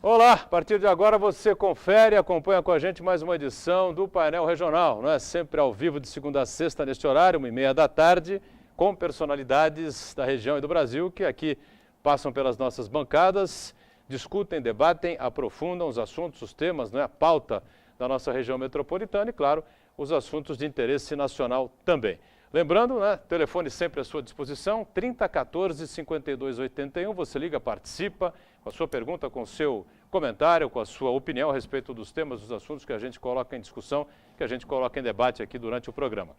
Olá, a partir de agora você confere e acompanha com a gente mais uma edição do Painel Regional, não é? Sempre ao vivo de segunda a sexta neste horário, 1h30 da tarde, com personalidades da região e do Brasil que aqui passam pelas nossas bancadas, discutem, debatem, aprofundam os assuntos, os temas, não é? A pauta da nossa região metropolitana e, claro, os assuntos de interesse nacional também. Lembrando, né, telefone sempre à sua disposição, 3014-5281, você liga, participa com a sua pergunta, com o seu comentário, com a sua opinião a respeito dos temas, dos assuntos que a gente coloca em discussão, que a gente coloca em debate aqui durante o programa.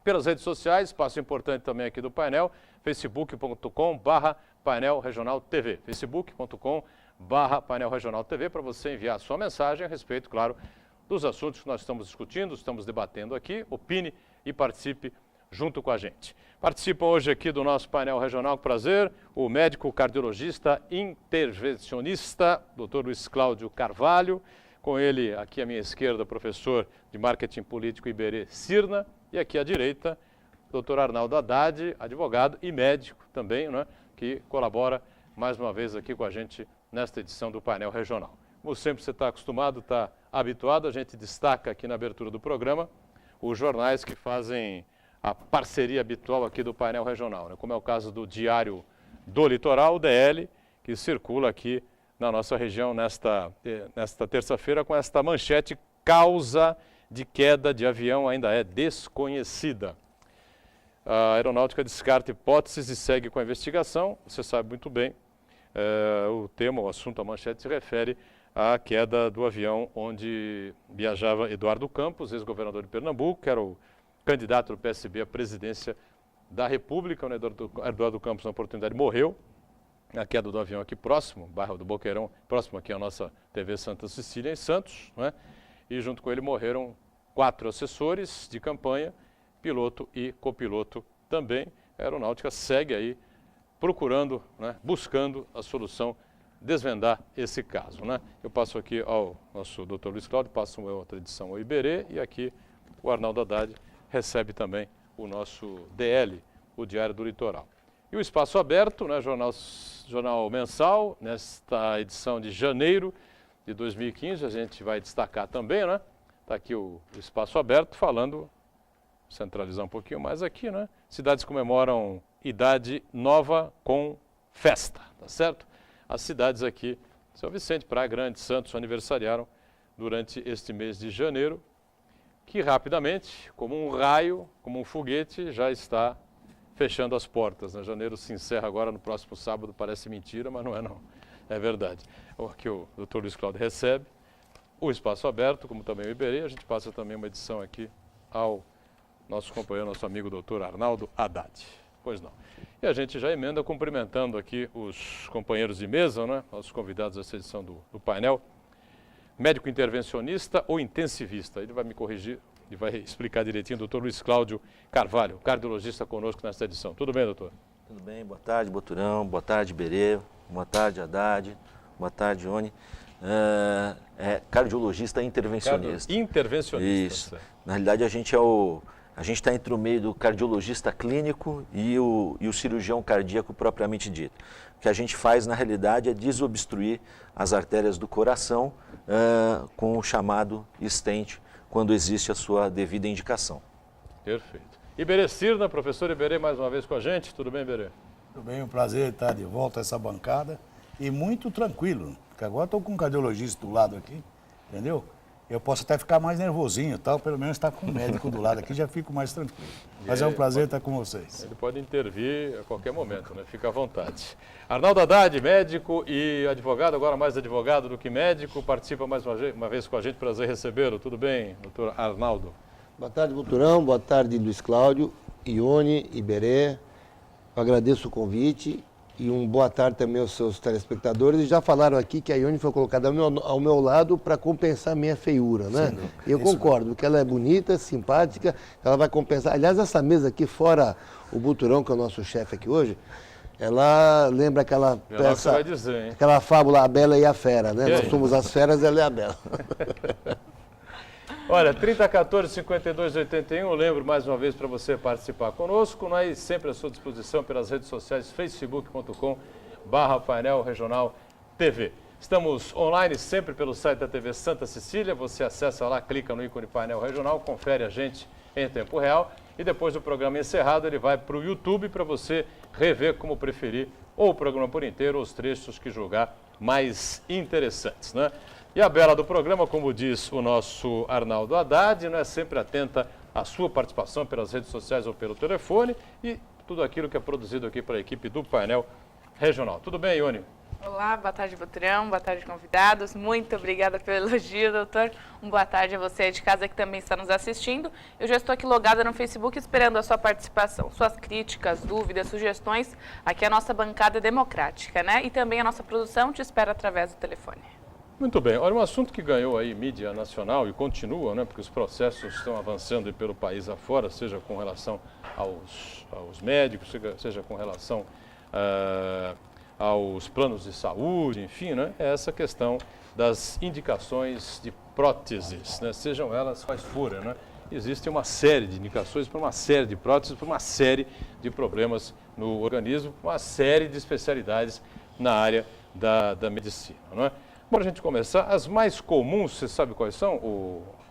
Pelas redes sociais, espaço importante também aqui do painel, facebook.com/painel regional TV, facebook.com/painel regional TV, para você enviar a sua mensagem a respeito, claro, dos assuntos que nós estamos discutindo, estamos debatendo aqui, opine e participe junto com a gente. Participa hoje aqui do nosso painel regional, com prazer, o médico cardiologista intervencionista, Dr. Luiz Cláudio Carvalho, com ele aqui à minha esquerda, professor de marketing político Iberê Cirna, e aqui à direita, Dr. Arnaldo Haddad, advogado e médico também, né, que colabora mais uma vez aqui com a gente nesta edição do painel regional. Como sempre você está acostumado, está habituado, a gente destaca aqui na abertura do programa os jornais que fazem a parceria habitual aqui do painel regional, né? Como é o caso do Diário do Litoral, o DL, que circula aqui na nossa região nesta terça-feira com esta manchete: causa de queda de avião ainda é desconhecida. A aeronáutica descarta hipóteses e segue com a investigação. Você sabe muito bem, o tema, o assunto, a manchete se refere à queda do avião onde viajava Eduardo Campos, ex-governador de Pernambuco, que era o candidato do PSB à presidência da República. O Eduardo Campos, na oportunidade, morreu na queda do avião aqui próximo, bairro do Boqueirão, próximo aqui à nossa TV Santa Cecília, em Santos, né? E junto com ele morreram 4 assessores de campanha, piloto e copiloto também. A aeronáutica segue aí procurando, né, buscando a solução, desvendar esse caso, né? Eu passo aqui ao nosso Dr. Luiz Cláudio, passo a outra edição ao Iberê, e aqui o Arnaldo Haddad recebe também o nosso DL, o Diário do Litoral. E o Espaço Aberto, né, jornal mensal, nesta edição de janeiro de 2015, a gente vai destacar também, né? Está aqui o Espaço Aberto falando, centralizar um pouquinho mais aqui, né? Cidades comemoram Idade Nova com festa, tá certo? As cidades aqui, São Vicente, Praia Grande, Santos, aniversariaram durante este mês de janeiro, que rapidamente, como um raio, como um foguete, já está fechando as portas, né? Janeiro se encerra agora no próximo sábado, parece mentira, mas não é não, é verdade. Aqui o Dr. Luiz Cláudio recebe o Espaço Aberto, como também o Iberê. A gente passa também uma edição aqui ao nosso companheiro, nosso amigo Dr. Arnaldo Haddad. Pois não. E a gente já emenda cumprimentando aqui os companheiros de mesa, né? Nossos convidados dessa edição do painel. Médico intervencionista ou intensivista? Ele vai me corrigir e vai explicar direitinho. Dr. Luiz Cláudio Carvalho, cardiologista, conosco nesta edição. Tudo bem, doutor? Tudo bem, boa tarde, Boturão, boa tarde, Iberê, boa tarde, Haddad, boa tarde, Oni. Cardiologista intervencionista. Intervencionista. Isso. Na realidade, a gente está entre o meio do cardiologista clínico e o cirurgião cardíaco propriamente dito. O que a gente faz, na realidade, é desobstruir as artérias do coração com o chamado stent, quando existe a sua devida indicação. Perfeito. Iberê Cirna, professor Iberê, mais uma vez com a gente. Tudo bem, Iberê? Tudo bem, um prazer estar de volta a essa bancada e muito tranquilo, porque agora estou com um cardiologista do lado aqui, entendeu? Eu posso até ficar mais nervosinho e tal, pelo menos estar com um médico do lado aqui, já fico mais tranquilo. Mas é um prazer estar com vocês. Ele pode intervir a qualquer momento, né? Fica à vontade. Arnaldo Haddad, médico e advogado, agora mais advogado do que médico, participa mais uma vez com a gente, prazer recebê-lo. Tudo bem, doutor Arnaldo? Boa tarde, Boturão, boa tarde, Luiz Cláudio, Ione, Iberê. Eu agradeço o convite e boa tarde também aos seus telespectadores. E já falaram aqui que a Ione foi colocada ao meu lado para compensar a minha feiura, né? Sim, eu concordo, porque ela é bonita, simpática, ela vai compensar. Aliás, essa mesa aqui, fora o Boturão, que é o nosso chefe aqui hoje, ela lembra aquela peça, vai dizer, hein? Aquela fábula, A Bela e a Fera, né? Nós somos as feras, ela é a Bela. Olha, 3014-5281, lembro mais uma vez para você participar conosco, nós sempre à sua disposição pelas redes sociais, facebook.com/Painel Regional TV. Estamos online sempre pelo site da TV Santa Cecília, você acessa lá, clica no ícone Painel Regional, confere a gente em tempo real e depois do programa encerrado ele vai para o YouTube para você rever como preferir ou o programa por inteiro ou os trechos que julgar mais interessantes, né? E a bela do programa, como diz o nosso Arnaldo Haddad, é sempre atenta à sua participação pelas redes sociais ou pelo telefone e tudo aquilo que é produzido aqui para a equipe do Painel Regional. Tudo bem, Ione? Olá, boa tarde, Butrão, boa tarde, convidados. Muito obrigada pelo elogio, doutor. Boa tarde a você aí de casa que também está nos assistindo. Eu já estou aqui logada no Facebook esperando a sua participação, suas críticas, dúvidas, sugestões. Aqui é a nossa bancada democrática, né? E também a nossa produção te espera através do telefone. Muito bem. Olha, um assunto que ganhou aí mídia nacional e continua, né? Porque os processos estão avançando aí pelo país afora, seja com relação aos médicos, seja com relação aos planos de saúde, enfim, né? É essa questão das indicações de próteses, né? Sejam elas quais forem, né? Existe uma série de indicações para uma série de próteses, para uma série de problemas no organismo, uma série de especialidades na área da medicina, não é? Para a gente começar, as mais comuns, você sabe quais são?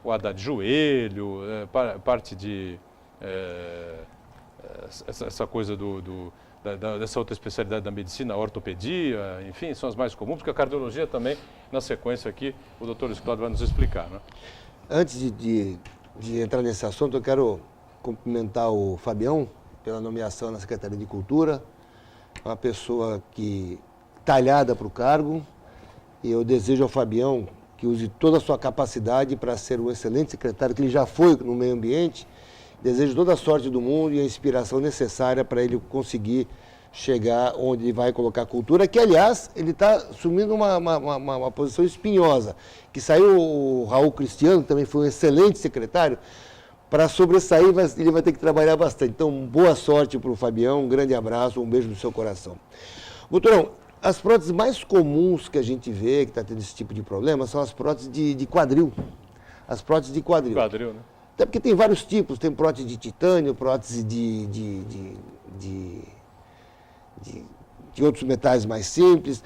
O Haddad joelho, parte de... essa coisa dessa outra especialidade da medicina, a ortopedia, enfim, são as mais comuns, porque a cardiologia também, na sequência aqui, o doutor Luiz Cláudio vai nos explicar, né? Antes de entrar nesse assunto, eu quero cumprimentar o Fabião pela nomeação na Secretaria de Cultura, uma pessoa talhada para o cargo, e eu desejo ao Fabião que use toda a sua capacidade para ser um excelente secretário, que ele já foi no meio ambiente. Desejo toda a sorte do mundo e a inspiração necessária para ele conseguir chegar onde ele vai colocar a cultura, que, aliás, ele está assumindo uma posição espinhosa, que saiu o Raul Cristiano, que também foi um excelente secretário. Para sobressair, ele vai ter que trabalhar bastante. Então, boa sorte para o Fabião, um grande abraço, um beijo no seu coração. Doutorão, as próteses mais comuns que a gente vê, que está tendo esse tipo de problema, são as próteses de quadril. As próteses de quadril. Quadril, né? Até porque tem vários tipos, tem prótese de titânio, prótese de outros metais mais simples,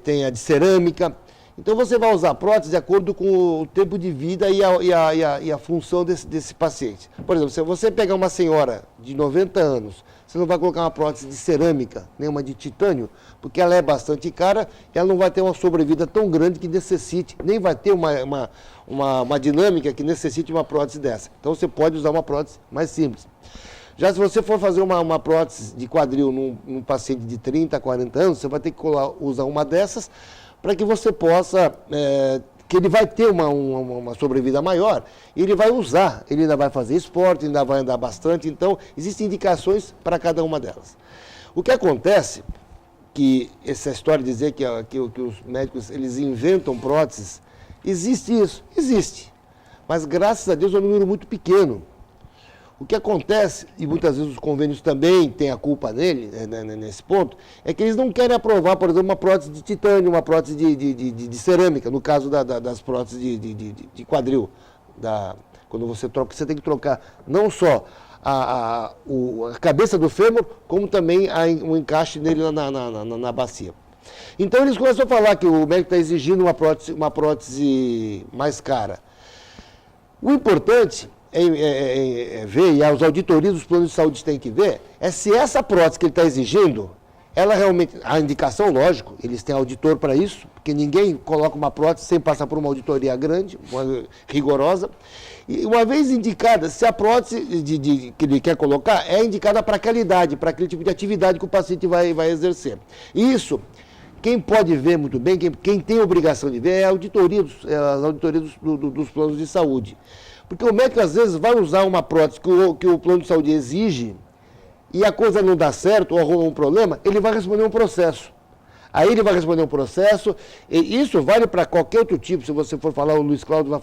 tem a de cerâmica. Então você vai usar prótese de acordo com o tempo de vida e a função desse paciente. Por exemplo, se você pegar uma senhora de 90 anos, você não vai colocar uma prótese de cerâmica, nem uma de titânio, porque ela é bastante cara e ela não vai ter uma sobrevida tão grande que necessite, nem vai ter uma dinâmica que necessite uma prótese dessa. Então você pode usar uma prótese mais simples. Já se você for fazer uma prótese de quadril num paciente de 30, 40 anos, você vai ter que usar uma dessas para que você possa, que ele vai ter uma sobrevida maior, e ele vai usar, ele ainda vai fazer esporte, ainda vai andar bastante, então existem indicações para cada uma delas. O que acontece, que essa história de dizer que os médicos eles inventam próteses, existe isso? Existe, mas graças a Deus é um número muito pequeno. O que acontece, e muitas vezes os convênios também têm a culpa nesse ponto, é que eles não querem aprovar, por exemplo, uma prótese de titânio, uma prótese de cerâmica, no caso das próteses de quadril. Quando você troca, você tem que trocar não só a cabeça do fêmur, como também o encaixe nele na bacia. Então eles começam a falar que o médico está exigindo uma prótese mais cara. O importante ver, e as auditorias dos planos de saúde têm que ver, é se essa prótese que ele está exigindo, ela realmente, a indicação, lógico, eles têm auditor para isso, porque ninguém coloca uma prótese sem passar por uma auditoria grande, rigorosa, e uma vez indicada, se a prótese que ele quer colocar é indicada para aquela idade, para aquele tipo de atividade que o paciente vai exercer. Isso, quem pode ver muito bem, quem tem obrigação de ver, é as auditorias dos planos de saúde. Porque o médico, às vezes, vai usar uma prótese que o plano de saúde exige e a coisa não dá certo ou arruma um problema, ele vai responder um processo. Aí ele vai responder um processo, e isso vale para qualquer outro tipo. Se você for falar, o Luiz Cláudio vai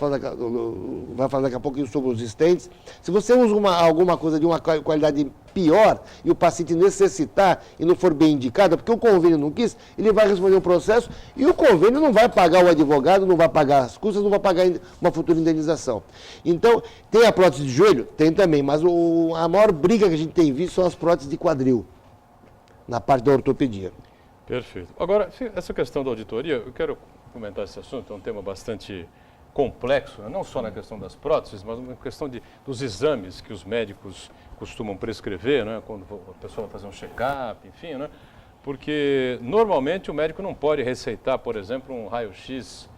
falar daqui a pouquinho sobre os stents. Se você usa alguma coisa de uma qualidade pior e o paciente necessitar e não for bem indicado, porque o convênio não quis, ele vai responder um processo e o convênio não vai pagar o advogado, não vai pagar as custas, não vai pagar uma futura indenização. Então, tem a prótese de joelho? Tem também, mas a maior briga que a gente tem visto são as próteses de quadril, na parte da ortopedia. Perfeito. Agora, essa questão da auditoria, eu quero comentar esse assunto, é um tema bastante complexo, não só na questão das próteses, mas na questão dos exames que os médicos costumam prescrever, né, quando a pessoa vai fazer um check-up, enfim, né, porque normalmente o médico não pode receitar, por exemplo, um raio-x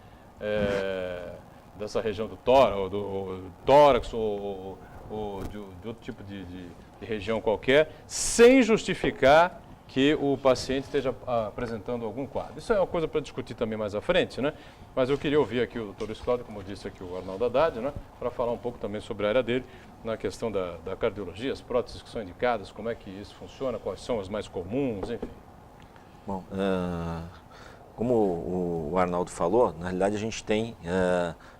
dessa região do tórax ou de outro tipo de região qualquer, sem justificar que o paciente esteja apresentando algum quadro. Isso é uma coisa para discutir também mais à frente, né? Mas eu queria ouvir aqui o doutor Luiz Cláudio, como disse aqui o Arnaldo Haddad, né? Para falar um pouco também sobre a área dele, na questão da cardiologia, as próteses que são indicadas, como é que isso funciona, quais são as mais comuns, enfim. Bom, como o Arnaldo falou, na realidade a gente tem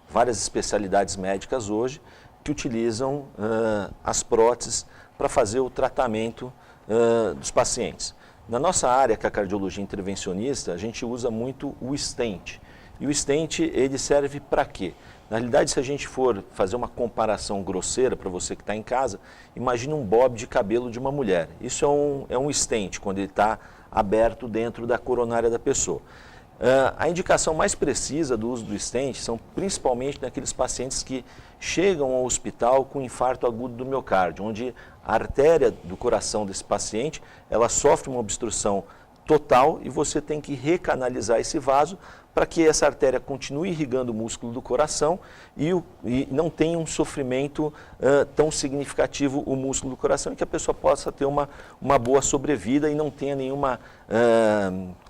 várias especialidades médicas hoje que utilizam as próteses para fazer o tratamento dos pacientes. Na nossa área, que é a cardiologia intervencionista, a gente usa muito o stent. E o stent, ele serve para quê? Na realidade, se a gente for fazer uma comparação grosseira para você que está em casa, imagine um bob de cabelo de uma mulher. Isso é um stent, quando ele está aberto dentro da coronária da pessoa. A indicação mais precisa do uso do stent são principalmente naqueles pacientes que chegam ao hospital com infarto agudo do miocárdio, onde a artéria do coração desse paciente, ela sofre uma obstrução total e você tem que recanalizar esse vaso para que essa artéria continue irrigando o músculo do coração e não tenha um sofrimento tão significativo o músculo do coração e que a pessoa possa ter uma boa sobrevida e não tenha nenhuma,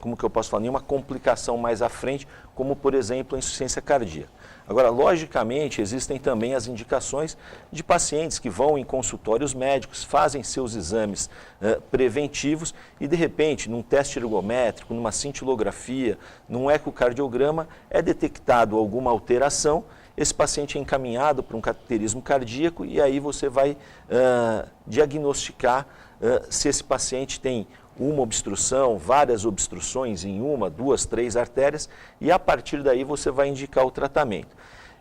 como que eu posso falar, nenhuma complicação mais à frente, como por exemplo a insuficiência cardíaca. Agora, logicamente, existem também as indicações de pacientes que vão em consultórios médicos, fazem seus exames preventivos e, de repente, num teste ergométrico, numa cintilografia, num ecocardiograma, é detectado alguma alteração, esse paciente é encaminhado para um cateterismo cardíaco e aí você vai diagnosticar se esse paciente tem uma obstrução, várias obstruções em uma, duas, três artérias e a partir daí você vai indicar o tratamento.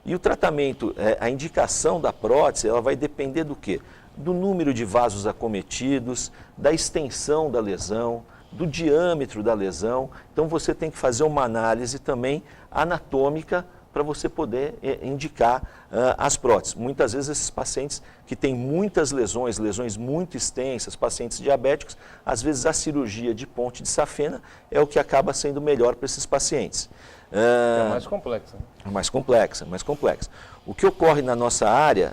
E o tratamento, a indicação da prótese, ela vai depender do quê? Do número de vasos acometidos, da extensão da lesão, do diâmetro da lesão. Então você tem que fazer uma análise também anatômica para você poder indicar as próteses. Muitas vezes esses pacientes que têm muitas lesões muito extensas, pacientes diabéticos, às vezes a cirurgia de ponte de safena é o que acaba sendo melhor para esses pacientes. É mais complexa. Mais complexa. O que ocorre na nossa área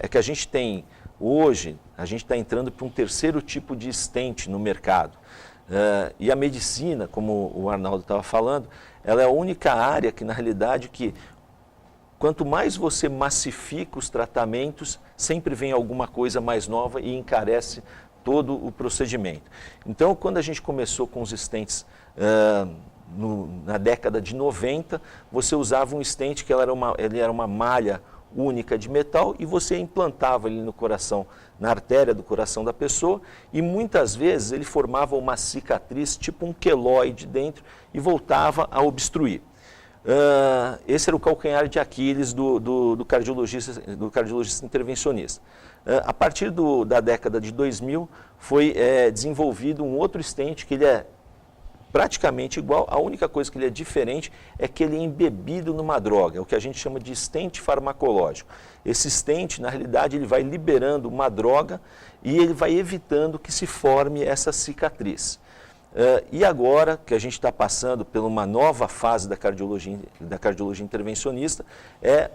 é que a gente tem, hoje, a gente está entrando para um terceiro tipo de stent no mercado. E a medicina, como o Arnaldo estava falando, ela é a única área que, na realidade, que quanto mais você massifica os tratamentos, sempre vem alguma coisa mais nova e encarece todo o procedimento. Então, quando a gente começou com os stents na década de 90, você usava um stent que ele era uma malha única de metal e você implantava ele no coração, na artéria do coração da pessoa e muitas vezes ele formava uma cicatriz, tipo um queloide dentro e voltava a obstruir. Esse era o calcanhar de Aquiles do cardiologista intervencionista. A partir da década de 2000 foi desenvolvido um outro stent que ele é praticamente igual, a única coisa que ele é diferente é que ele é embebido numa droga, é o que a gente chama de stent farmacológico. Esse stent, na realidade, ele vai liberando uma droga e ele vai evitando que se forme essa cicatriz. E agora que a gente está passando por uma nova fase da cardiologia intervencionista,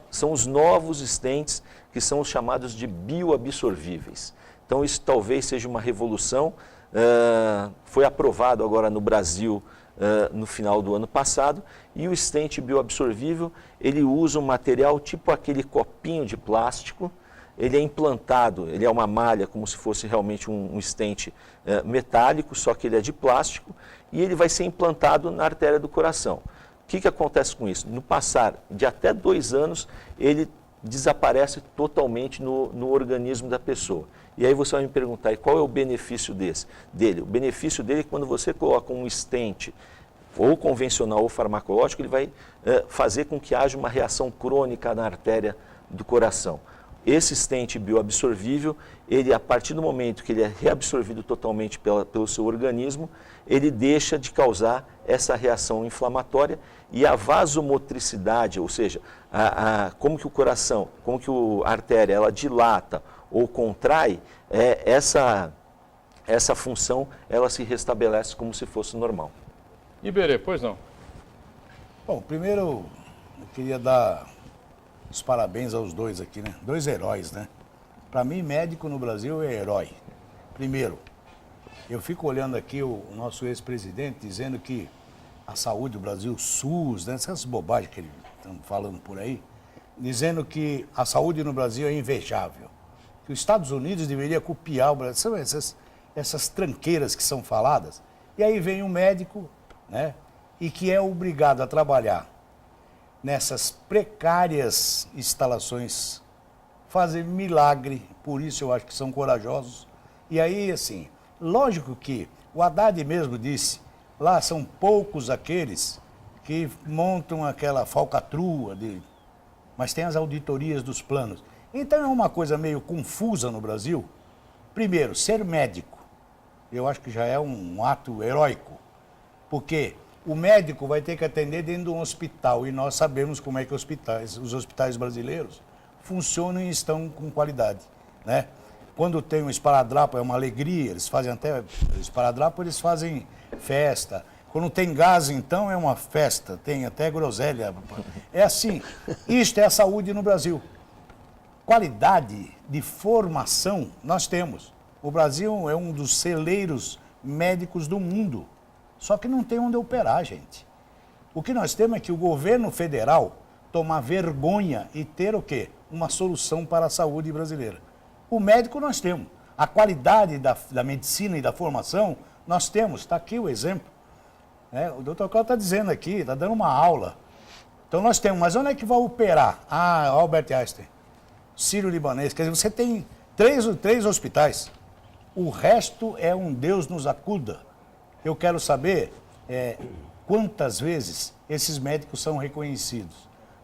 são os novos stents que são os chamados de bioabsorvíveis. Então isso talvez seja uma revolução. Foi aprovado agora no Brasil no final do ano passado e o stent bioabsorvível ele usa um material tipo aquele copinho de plástico ele é implantado, ele é uma malha como se fosse realmente um stent metálico, só que ele é de plástico, e ele vai ser implantado na artéria do coração. O que acontece com isso? No passar de até 2 anos, ele desaparece totalmente no organismo da pessoa. E aí você vai me perguntar, e qual é o benefício dele? O benefício dele é que quando você coloca um stent, ou convencional ou farmacológico, ele vai fazer com que haja uma reação crônica na artéria do coração. Esse stent bioabsorvível, ele, a partir do momento que ele é reabsorvido totalmente pelo seu organismo, ele deixa de causar essa reação inflamatória e a vasomotricidade, ou seja, como que o coração, como que a artéria, ela dilata ou contrai, essa função, ela se restabelece como se fosse normal. Iberê, pois não? Bom, primeiro eu queria dar os parabéns aos dois aqui, né? 2 heróis, né? Para mim, médico no Brasil é herói. Primeiro, eu fico olhando aqui o nosso ex-presidente dizendo que a saúde do Brasil, SUS, né? Essas bobagens que eles estão falando por aí, dizendo que a saúde no Brasil é invejável. Que os Estados Unidos deveriam copiar o Brasil. São essas tranqueiras que são faladas. E aí vem um médico, né? E que é obrigado a trabalhar nessas precárias instalações, fazer milagre, por isso eu acho que são corajosos. E aí, assim, lógico que o Haddad mesmo disse, lá são poucos aqueles que montam aquela falcatrua, mas tem as auditorias dos planos. Então é uma coisa meio confusa no Brasil. Primeiro, ser médico, eu acho que já é um ato heróico, porque o médico vai ter que atender dentro de um hospital e nós sabemos como é que os hospitais brasileiros funcionam e estão com qualidade, né? Quando tem um esparadrapo é uma alegria, eles fazem até esparadrapo, eles fazem festa. Quando tem gás, então, é uma festa, tem até groselha. É assim, isto é a saúde no Brasil. Qualidade de formação nós temos. O Brasil é um dos celeiros médicos do mundo. Só que não tem onde operar, gente. O que nós temos é que o governo federal tomar vergonha e ter o quê? Uma solução para a saúde brasileira. O médico nós temos. A qualidade da medicina e da formação nós temos. Está aqui o exemplo. O doutor Cláudio está dizendo aqui, está dando uma aula. Então nós temos, mas onde é que vai operar? Albert Einstein, Sírio-Libanês. Quer dizer, você tem três hospitais. O resto é um Deus nos acuda. Eu quero saber quantas vezes esses médicos são reconhecidos.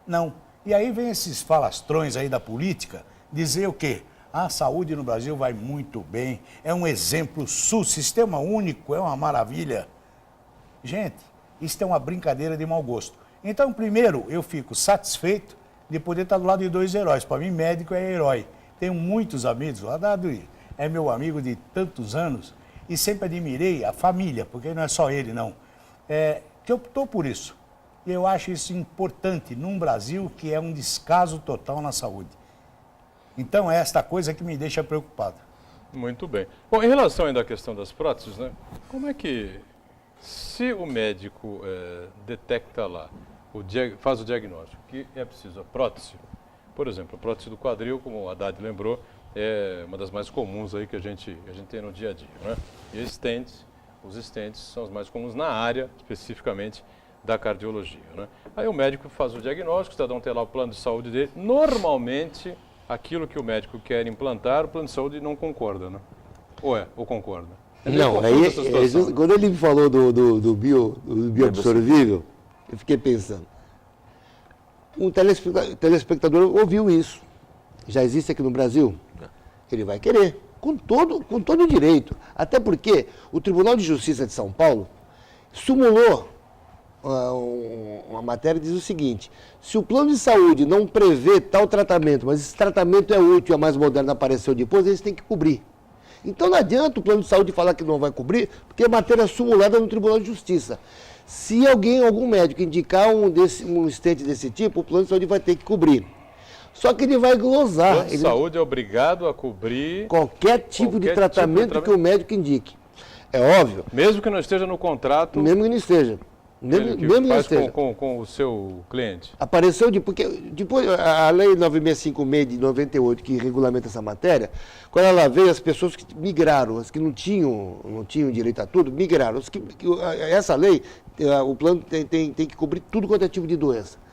Não. E aí vem esses falastrões aí da política dizer o quê? A saúde no Brasil vai muito bem, é um exemplo SUS, sistema único, é uma maravilha. Gente, isso é uma brincadeira de mau gosto. Então, primeiro, eu fico satisfeito de poder estar do lado de 2 heróis. Para mim, médico é herói. Tenho muitos amigos, o Haddad é meu amigo de tantos anos, e sempre admirei a família, porque não é só ele, não. Que optou por isso. E eu acho isso importante num Brasil que é um descaso total na saúde. Então, é esta coisa que me deixa preocupado. Muito bem. Bom, em relação ainda à questão das próteses, né? Como é que, se o médico detecta lá, faz o diagnóstico, que é preciso a prótese, por exemplo, a prótese do quadril, como o Haddad lembrou, é uma das mais comuns aí que a gente tem no dia a dia, né? E os stents são os mais comuns na área, especificamente, da cardiologia, né? Aí o médico faz o diagnóstico, o cidadão tem lá o plano de saúde dele. Normalmente, aquilo que o médico quer implantar, o plano de saúde não concorda, né? Ou concorda? Não, quando ele me falou do bioabsorvível, eu fiquei pensando. Um telespectador ouviu isso. Já existe aqui no Brasil? Ele vai querer, com todo o direito. Até porque o Tribunal de Justiça de São Paulo simulou uma matéria que diz o seguinte: se o plano de saúde não prevê tal tratamento, mas esse tratamento é útil, a mais moderna apareceu depois, eles têm que cobrir. Então não adianta o plano de saúde falar que não vai cobrir, porque é matéria simulada no Tribunal de Justiça. Se algum médico indicar um stent desse tipo, o plano de saúde vai ter que cobrir. Só que ele vai glosar. O plano de saúde é obrigado a cobrir qualquer tipo de tratamento que o médico indique. É óbvio. Mesmo que não esteja no contrato? Mesmo que não esteja. Mesmo que que faz esteja. com o seu cliente? Apareceu porque depois a lei 9656 de 98 que regulamenta essa matéria, quando ela veio, as pessoas que migraram, as que não tinham direito a tudo, migraram. Essa lei, o plano tem que cobrir tudo quanto é tipo de doença.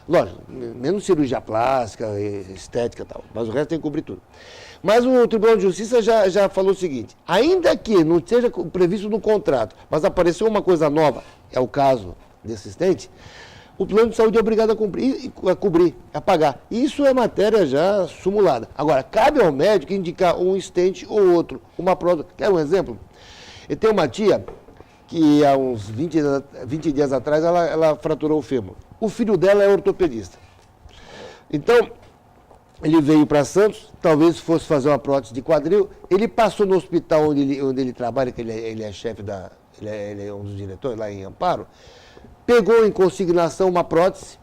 Lógico, menos cirurgia plástica, estética e tal, mas o resto tem que cobrir tudo. Mas o Tribunal de Justiça já falou o seguinte, ainda que não seja previsto no contrato, mas apareceu uma coisa nova, é o caso desse estente, o plano de saúde é obrigado a cobrir, a pagar. Isso é matéria já sumulada. Agora, cabe ao médico indicar um estente ou outro, uma prótese. Quer um exemplo? Eu tenho uma tia que há uns 20 dias atrás ela fraturou o fêmur. O filho dela é ortopedista. Então, ele veio para Santos, talvez fosse fazer uma prótese de quadril. Ele passou no hospital onde ele trabalha, que ele é chefe ele é um dos diretores lá em Amparo, pegou em consignação uma prótese,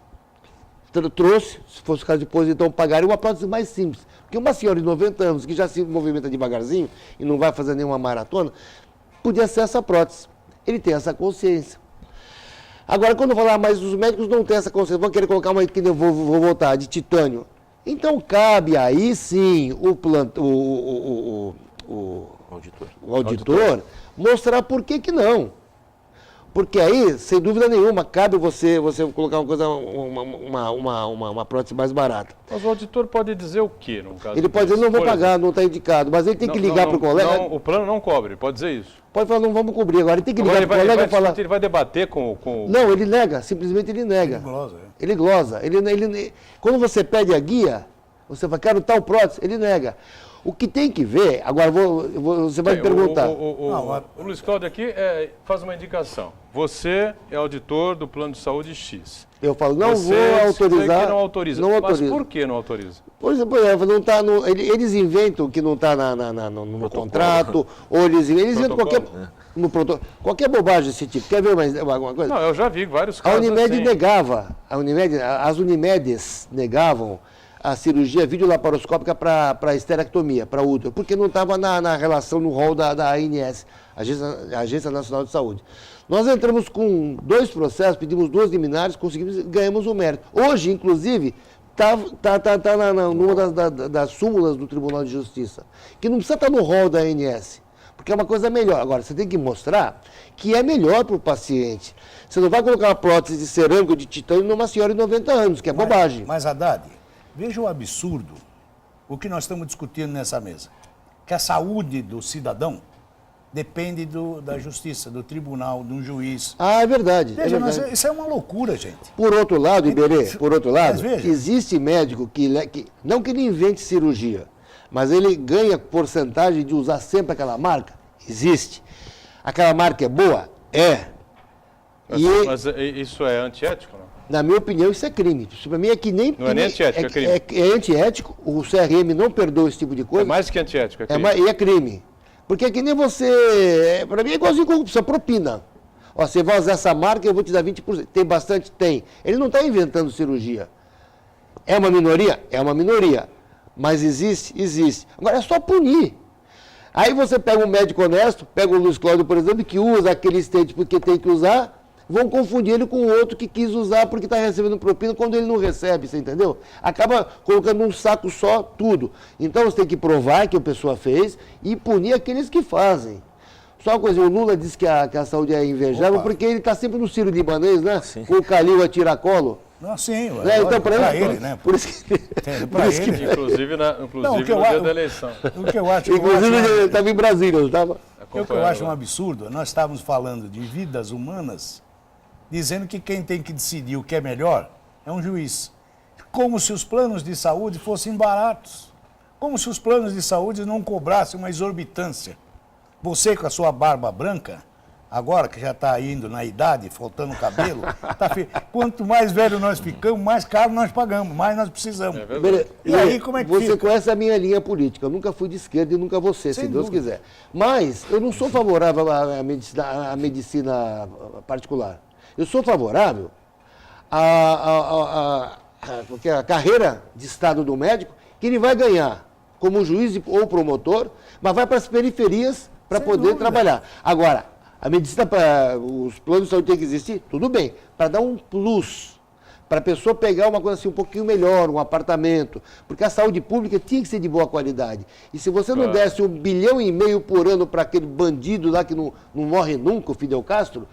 trouxe, se fosse o caso depois, então pagaria uma prótese mais simples. Porque uma senhora de 90 anos, que já se movimenta devagarzinho e não vai fazer nenhuma maratona, podia ser essa prótese. Ele tem essa consciência. Agora, quando eu falar, mas os médicos não têm essa consciência, vão querer colocar uma que eu vou voltar, de titânio. Então, cabe aí sim o auditor mostrar por que não. Porque aí, sem dúvida nenhuma, cabe você colocar uma prótese mais barata. Mas o auditor pode dizer o quê, no caso? Ele pode dizer, não vou pagar, não está indicado. Mas ele tem que ligar para o colega. Não, o plano não cobre, pode dizer isso. Pode falar, não vamos cobrir. Agora ele tem que ligar para o colega e falar... Ele vai debater com... Não, ele nega, simplesmente ele nega. Ele glosa. Quando você pede a guia, você fala, quero tal prótese, ele nega. O que tem que ver, agora você vai me perguntar. O Luiz Cláudio aqui faz uma indicação. Você é auditor do plano de saúde X. Eu falo, não vou autorizar. Que não autoriza. Mas por que não autoriza? Por exemplo, não tá eles inventam que não está no contrato, ou eles inventam qualquer bobagem desse tipo. Quer ver mais alguma coisa? Não, eu já vi vários casos. A Unimed assim. negava, as Unimedes negavam a cirurgia videolaparoscópica para esterectomia, para útero, porque não estava na relação, no rol da ANS, Agência Nacional de Saúde. Nós entramos com 2 processos, pedimos 2 liminares, ganhamos o mérito. Hoje, inclusive, está numa das súmulas do Tribunal de Justiça, que não precisa estar no rol da ANS, porque é uma coisa melhor. Agora, você tem que mostrar que é melhor para o paciente. Você não vai colocar uma prótese de cerâmica ou de titânio numa senhora de 90 anos, que é bobagem. Mas, Haddad, veja o absurdo, o que nós estamos discutindo nessa mesa. Que a saúde do cidadão depende da justiça, do tribunal, de um juiz. Ah, é verdade. Veja, isso é uma loucura, gente. Por outro lado, Iberê, veja, existe médico não que ele invente cirurgia, mas ele ganha porcentagem de usar sempre aquela marca? Existe. Aquela marca é boa? É. Mas isso é antiético, não? Na minha opinião, isso é crime. Isso para mim é que nem... Não é nem antiético, é crime. É antiético, o CRM não perdoa esse tipo de coisa. É mais que antiético, é crime. E é crime. Porque é que nem você... Para mim é igualzinho corrupção, propina. Ó, você vai usar essa marca, eu vou te dar 20%. Tem bastante? Tem. Ele não está inventando cirurgia. É uma minoria? É uma minoria. Mas existe? Existe. Agora é só punir. Aí você pega um médico honesto, pega o Luiz Cláudio, por exemplo, que usa aquele estente porque tem que usar, vão confundir ele com o outro que quis usar porque está recebendo propina quando ele não recebe, você entendeu? Acaba colocando num saco só tudo. Então você tem que provar que a pessoa fez e punir aqueles que fazem. Só uma coisa, o Lula disse que a saúde é invejável porque ele está sempre no Ciro Libanês, né? Sim. Com o Calil a tiracolo. Não, sim, então, para ele, né? Por isso que... Para ele. Inclusive no dia da eleição. O que eu acho... Inclusive, ele estava em Brasília, não estava? O que eu acho um absurdo, nós estávamos falando de vidas humanas, dizendo que quem tem que decidir o que é melhor é um juiz. Como se os planos de saúde fossem baratos. Como se os planos de saúde não cobrassem uma exorbitância. Você com a sua barba branca, agora que já está indo na idade, faltando cabelo, quanto mais velho nós ficamos, mais caro nós pagamos, mais nós precisamos. E aí, como é que você conhece a minha linha política. Eu nunca fui de esquerda e nunca vou ser, se Deus quiser. Mas eu não sou favorável à medicina particular. Eu sou favorável à carreira de Estado do médico, que ele vai ganhar como juiz ou promotor, mas vai para as periferias para poder trabalhar. Agora, A medicina, os planos de saúde têm que existir, tudo bem, para dar um plus, para a pessoa pegar uma coisa assim um pouquinho melhor, um apartamento, porque a saúde pública tinha que ser de boa qualidade. E se você não desse 1,5 bilhão por ano para aquele bandido lá que não morre nunca, o Fidel Castro,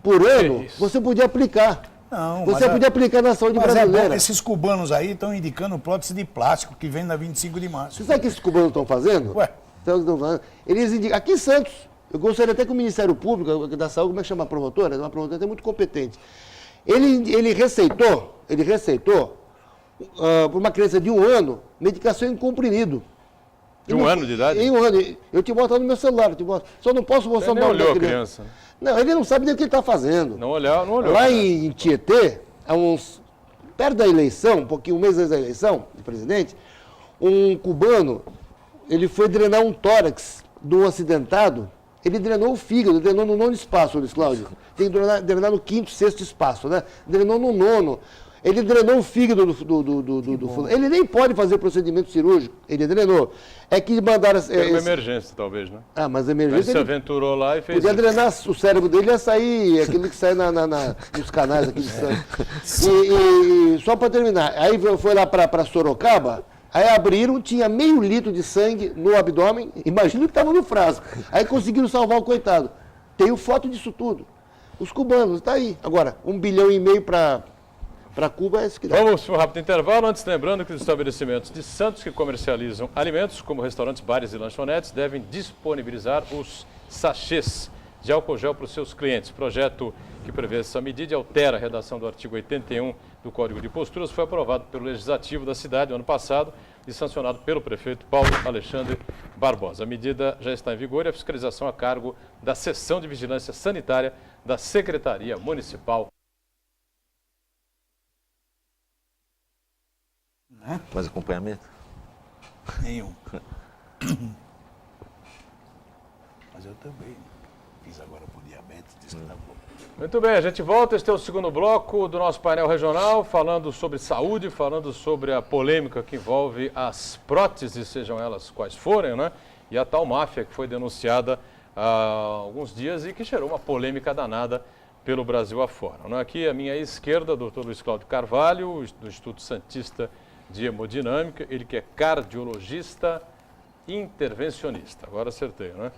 por ano, você podia aplicar. Não, você podia aplicar na saúde brasileira. Esses cubanos aí estão indicando prótese de plástico que vem na 25 de março. Você sabe o que esses cubanos estão fazendo? Ué. Eles indicam, aqui em Santos, eu gostaria até que o Ministério Público da Saúde, como é que chama a promotora? É uma promotora até muito competente. Ele receitou, para uma criança de 1 ano, medicação em comprimido. De 1 ano de idade? Em 1 ano. Eu te boto no meu celular, só não posso mostrar o Você nem nome olhou da a criança. Não, ele não sabe nem o que ele está fazendo. Não olhou. Lá em Tietê, perto da eleição, um mês antes da eleição de presidente, um cubano, ele foi drenar um tórax de um acidentado, ele drenou o fígado, drenou no 9º espaço, Luiz Cláudio. Tem que drenar no 5º, 6º espaço, né? Drenou no 9º. Ele drenou o fígado do fulano. Ele nem pode fazer procedimento cirúrgico, ele drenou. É que mandaram... Era uma emergência, talvez, né? Ah, mas a Ele emergência... se aventurou lá e fez podia isso. drenar o cérebro dele, ia sair aquilo que sai nos canais aqui de Santos. E só para terminar, aí foi lá para Sorocaba, aí abriram, tinha meio litro de sangue no abdômen, imagina que estava no frasco. Aí conseguiram salvar o coitado. Tenho foto disso tudo. Os cubanos, está aí. Agora, 1,5 bilhão para Cuba é isso que dá. Vamos para um rápido intervalo, antes lembrando que os estabelecimentos de Santos que comercializam alimentos, como restaurantes, bares e lanchonetes, devem disponibilizar os sachês de álcool gel para os seus clientes. O projeto que prevê essa medida e altera a redação do artigo 81 do Código de Posturas foi aprovado pelo Legislativo da cidade no ano passado e sancionado pelo prefeito Paulo Alexandre Barbosa. A medida já está em vigor e a fiscalização a cargo da Seção de Vigilância Sanitária da Secretaria Municipal. Faz acompanhamento? Nenhum. Mas eu também fiz agora por diabetes, disse que tá bom. Muito bem, a gente volta. Este é o segundo bloco do nosso painel regional, falando sobre saúde, falando sobre a polêmica que envolve as próteses, sejam elas quais forem, né? E a tal máfia que foi denunciada há alguns dias e que gerou uma polêmica danada pelo Brasil afora. Né? Aqui à minha esquerda, o Dr. Luiz Cláudio Carvalho, do Instituto Santista de Hemodinâmica, ele que é cardiologista intervencionista. Agora acertei, né?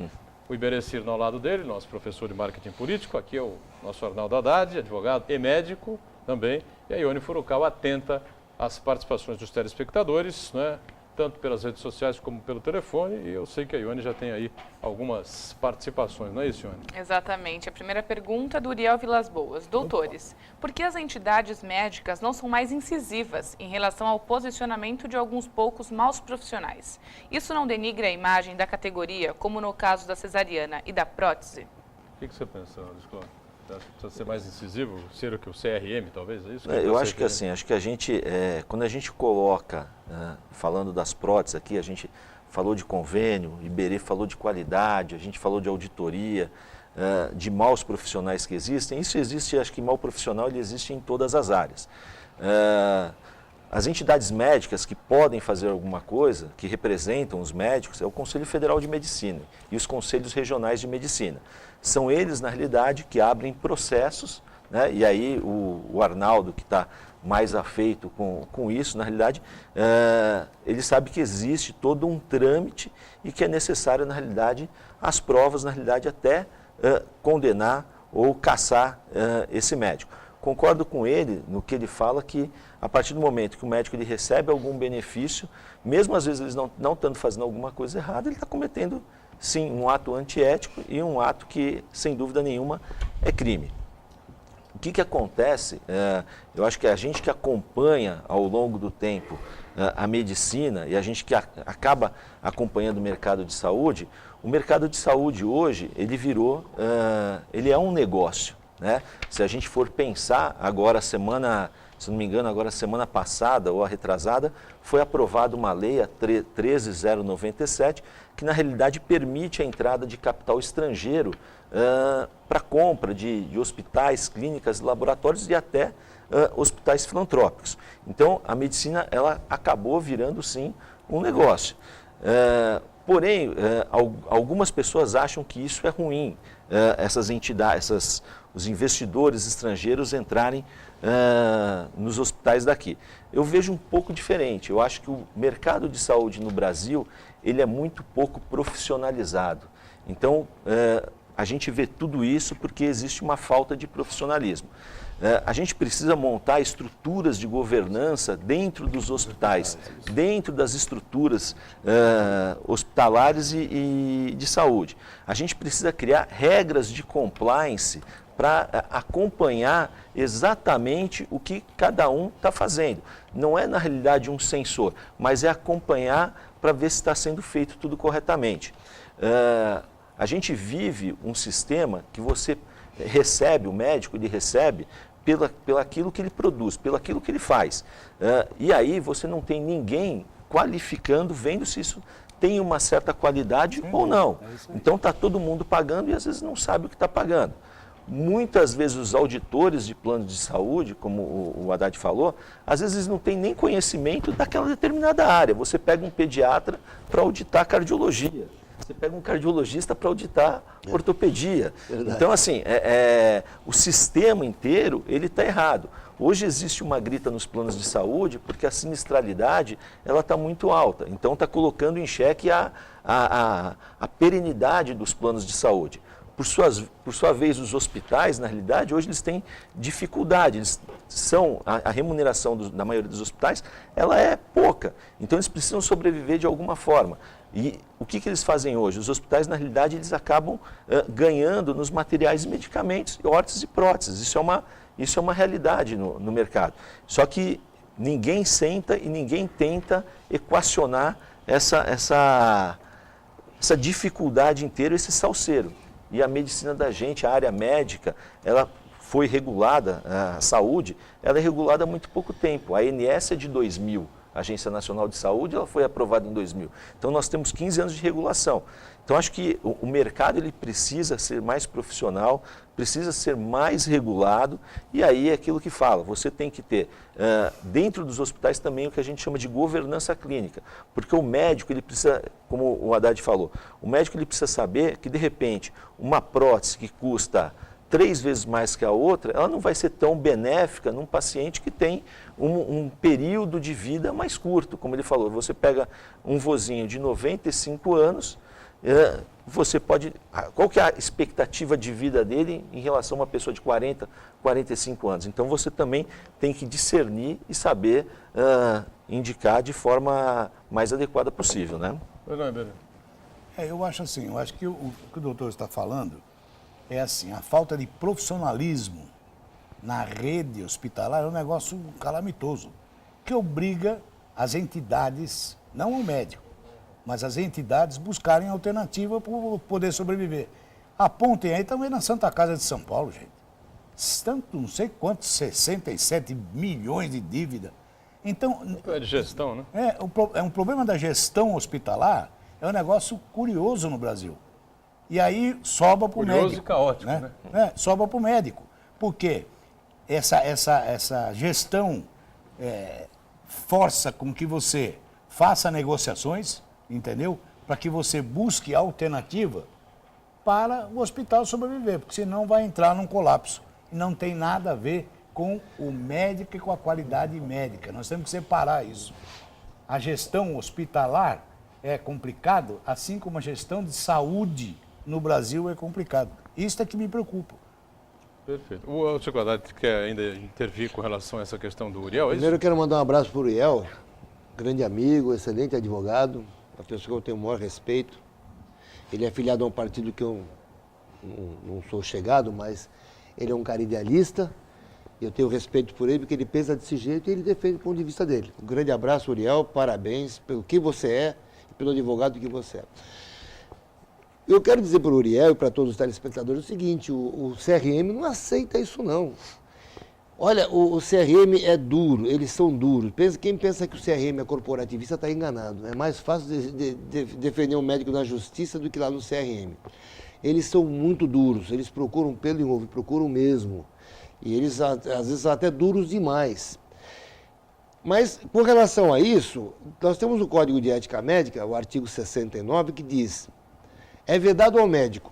O Iberê Cirno ao lado dele, nosso professor de marketing político. Aqui é o nosso Arnaldo Haddad, advogado e médico também. E a Ione Furukawa atenta às participações dos telespectadores, né? Tanto pelas redes sociais como pelo telefone. E eu sei que a Ione já tem aí algumas participações, não é isso, Ione? Exatamente. A primeira pergunta é do Uriel Vilas Boas. Doutores, por que as entidades médicas não são mais incisivas em relação ao posicionamento de alguns poucos maus profissionais? Isso não denigra a imagem da categoria, como no caso da cesariana e da prótese? O que você pensa, Luiz Cláudio? Você acha que precisa ser mais incisivo, ser o que o CRM, talvez? É isso? Eu acho que assim, acho que a gente, quando a gente coloca, falando das próteses aqui, a gente falou de convênio, Iberê falou de qualidade, a gente falou de auditoria, de maus profissionais que existem. Isso existe, acho que mau profissional ele existe em todas as áreas. As entidades médicas que podem fazer alguma coisa, que representam os médicos, é o Conselho Federal de Medicina e os Conselhos Regionais de Medicina. São eles, na realidade, que abrem processos, né? E aí o Arnaldo, que está mais afeito com isso, na realidade, ele sabe que existe todo um trâmite e que é necessário, na realidade, as provas, na realidade, até condenar ou caçar esse médico. Concordo com ele no que ele fala que a partir do momento que o médico ele recebe algum benefício, mesmo às vezes eles não estando fazendo alguma coisa errada, ele está cometendo sim um ato antiético e um ato que, sem dúvida nenhuma, é crime. O que acontece, eu acho que a gente que acompanha ao longo do tempo a medicina e a gente que acaba acompanhando o mercado de saúde, o mercado de saúde hoje, ele virou, ele é um negócio. Né? Se a gente for pensar, agora se não me engano, agora semana passada ou a retrasada, foi aprovada uma lei, a 13.097, que na realidade permite a entrada de capital estrangeiro para compra de hospitais, clínicas, laboratórios e até hospitais filantrópicos. Então, a medicina ela acabou virando sim um negócio. Porém, algumas pessoas acham que isso é ruim. essas entidades, os investidores estrangeiros entrarem nos hospitais daqui. Eu vejo um pouco diferente. Eu acho que o mercado de saúde no Brasil ele é muito pouco profissionalizado. Então, a gente vê tudo isso porque existe uma falta de profissionalismo. A gente precisa montar estruturas de governança dentro dos hospitais, dentro das estruturas hospitalares e de saúde. A gente precisa criar regras de compliance para acompanhar exatamente o que cada um está fazendo. Não é, na realidade, um sensor, mas é acompanhar para ver se está sendo feito tudo corretamente. A gente vive um sistema que você recebe, o médico ele recebe pelo aquilo que ele produz, pelo aquilo que ele faz. E aí você não tem ninguém qualificando, vendo se isso tem uma certa qualidade ou não. Então está todo mundo pagando e às vezes não sabe o que está pagando. Muitas vezes os auditores de planos de saúde, como o Haddad falou, às vezes eles não têm nem conhecimento daquela determinada área. Você pega um pediatra para auditar cardiologia. Você pega um cardiologista para auditar ortopedia. Verdade. Então, assim, o sistema inteiro ele está errado. Hoje existe uma grita nos planos de saúde porque a sinistralidade ela está muito alta. Então, está colocando em xeque a perenidade dos planos de saúde. Por sua vez, os hospitais, na realidade, hoje eles têm dificuldade. A remuneração da maioria dos hospitais ela é pouca. Então, eles precisam sobreviver de alguma forma. E o que eles fazem hoje? Os hospitais, na realidade, eles acabam ganhando nos materiais e medicamentos, órteses e próteses. Isso é uma realidade no mercado. Só que ninguém senta e ninguém tenta equacionar essa dificuldade inteira, esse salseiro. E a medicina da gente, a área médica, ela foi regulada, a saúde, ela é regulada há muito pouco tempo. A ANS é de 2000. A Agência Nacional de Saúde ela foi aprovada em 2000. Então, nós temos 15 anos de regulação. Então, acho que o mercado ele precisa ser mais profissional, precisa ser mais regulado, e aí é aquilo que fala, você tem que ter, dentro dos hospitais também, o que a gente chama de governança clínica, porque o médico, ele precisa, como o Haddad falou, o médico ele precisa saber que, de repente, uma prótese que custa 3 vezes mais que a outra, ela não vai ser tão benéfica num paciente que tem um período de vida mais curto. Como ele falou, você pega um vozinho de 95 anos, você pode... Qual que é a expectativa de vida dele em relação a uma pessoa de 40, 45 anos? Então, você também tem que discernir e saber indicar de forma mais adequada possível, né? Eu acho assim, eu acho que o que o doutor está falando é assim, a falta de profissionalismo na rede hospitalar é um negócio calamitoso, que obriga as entidades, não o médico, mas as entidades buscarem alternativa para poder sobreviver. Apontem aí também na Santa Casa de São Paulo, gente. Tanto, não sei quantos, 67 milhões de dívida. Então... É de gestão, né? É um problema da gestão hospitalar, é um negócio curioso no Brasil. E aí sobra para o médico. Curioso e caótico, né? Sobra para o médico. Por quê? Essa gestão força com que você faça negociações, entendeu? Para que você busque alternativa para o hospital sobreviver, porque senão vai entrar num colapso. E não tem nada a ver com o médico e com a qualidade médica. Nós temos que separar isso. A gestão hospitalar é complicado, assim como a gestão de saúde no Brasil é complicado. Isso é que me preocupa. Perfeito. O secretário quer ainda intervir com relação a essa questão do Uriel? Primeiro eu quero mandar um abraço para o Uriel, grande amigo, excelente advogado, uma pessoa que eu tenho o maior respeito. Ele é filiado a um partido que eu não sou chegado, mas ele é um cara idealista. Eu tenho respeito por ele, porque ele pensa desse jeito e ele defende o ponto de vista dele. Um grande abraço, Uriel, parabéns pelo que você é e pelo advogado que você é. Eu quero dizer para o Uriel e para todos os telespectadores o seguinte, o CRM não aceita isso não. Olha, o CRM é duro, eles são duros. Quem pensa que o CRM é corporativista está enganado. É mais fácil defender um médico na justiça do que lá no CRM. Eles são muito duros, eles procuram pelo em ovo, procuram mesmo. E eles, às vezes, são até duros demais. Mas, com relação a isso, nós temos o Código de Ética Médica, o artigo 69, que diz: é vedado ao médico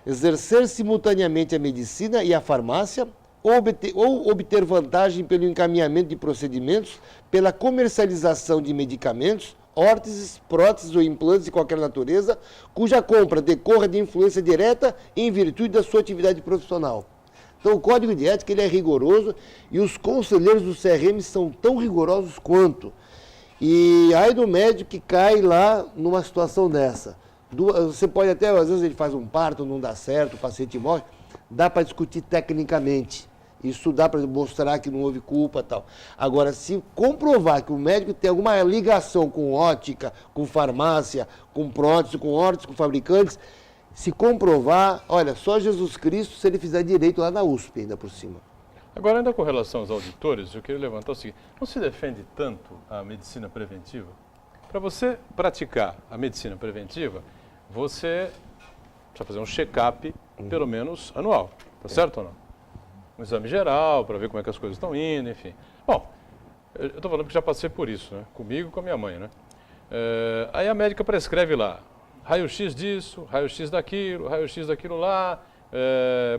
exercer simultaneamente a medicina e a farmácia, ou obter vantagem pelo encaminhamento de procedimentos, pela comercialização de medicamentos, órteses, próteses ou implantes de qualquer natureza, cuja compra decorra de influência direta em virtude da sua atividade profissional. Então, o Código de Ética ele é rigoroso e os conselheiros do CRM são tão rigorosos quanto. E aí do médico que cai lá numa situação dessa. Você pode até, às vezes ele faz um parto, não dá certo, o paciente morre, dá para discutir tecnicamente. Isso dá para mostrar que não houve culpa e tal. Agora, se comprovar que o médico tem alguma ligação com ótica, com farmácia, com prótese, com órteses, com fabricantes, se comprovar, olha, só Jesus Cristo se ele fizer direito lá na USP, ainda por cima. Agora, ainda com relação aos auditores, eu queria levantar o seguinte, não se defende tanto a medicina preventiva? Para você praticar a medicina preventiva, você precisa fazer um check-up, pelo menos anual, tá certo ou não? Um exame geral, para ver como é que as coisas estão indo, enfim. Bom, eu estou falando que já passei por isso, né? Comigo e com a minha mãe, né? Aí a médica prescreve lá, raio-x disso, raio-x daquilo lá,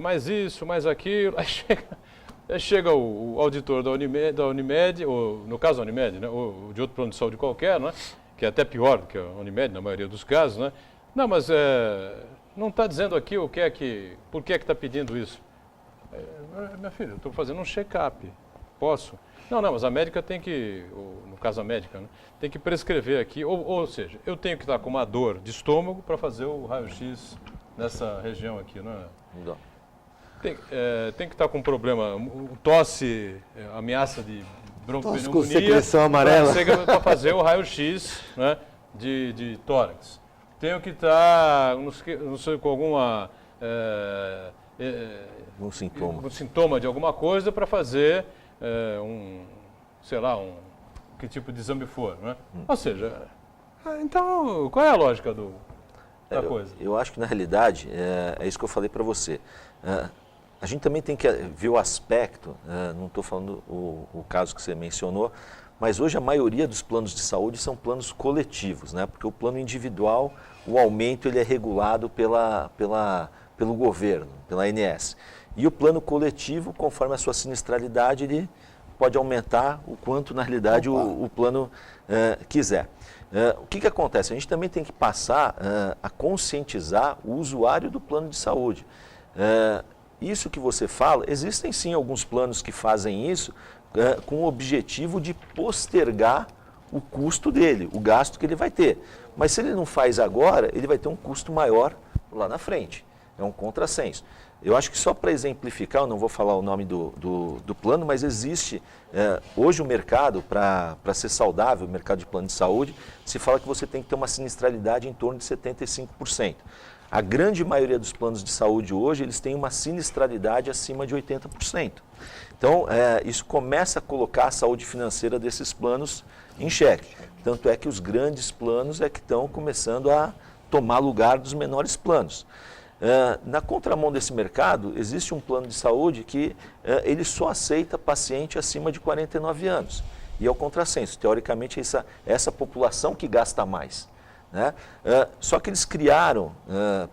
mais isso, mais aquilo. Aí chega o auditor da Unimed, ou no caso da Unimed, né? Ou de outro plano de saúde qualquer, né? Que é até pior do que a Unimed na maioria dos casos, né? Não, mas não está dizendo aqui por que está pedindo isso. Minha filha, eu estou fazendo um check-up, posso? Não, mas a médica tem que, no caso a médica, né, tem que prescrever aqui, ou seja, eu tenho que estar com uma dor de estômago para fazer o raio-x nessa região aqui, não é? Não. Tem que estar com um problema, tosse, ameaça de Tosse com broncopneumonia, secreção amarela. para fazer o raio-x, né, de tórax. Tenho que estar, não sei, com alguma... um sintoma de alguma coisa para fazer que tipo de exame for, né? Ou seja, então, qual é a lógica da coisa? Eu acho que, na realidade, é isso que eu falei para você. A gente também tem que ver o aspecto, não estou falando o caso que você mencionou, mas hoje a maioria dos planos de saúde são planos coletivos, né? Porque o plano individual, o aumento ele é regulado pelo governo, pela ANS. E o plano coletivo, conforme a sua sinistralidade, ele pode aumentar o quanto, na realidade, o plano quiser. O que acontece? A gente também tem que passar a conscientizar o usuário do plano de saúde. Isso que você fala, existem sim alguns planos que fazem isso com o objetivo de postergar o custo dele, o gasto que ele vai ter. Mas se ele não faz agora, ele vai ter um custo maior lá na frente. É um contrassenso. Eu acho que só para exemplificar, eu não vou falar o nome do plano, mas existe hoje o mercado, para ser saudável, o mercado de plano de saúde, se fala que você tem que ter uma sinistralidade em torno de 75%. A grande maioria dos planos de saúde hoje, eles têm uma sinistralidade acima de 80%. Então, isso começa a colocar a saúde financeira desses planos em xeque. Tanto é que os grandes planos que estão começando a tomar lugar dos menores planos. Na contramão desse mercado, existe um plano de saúde que ele só aceita paciente acima de 49 anos. E é o contrassenso. Teoricamente, essa população que gasta mais. Né? Só que eles criaram,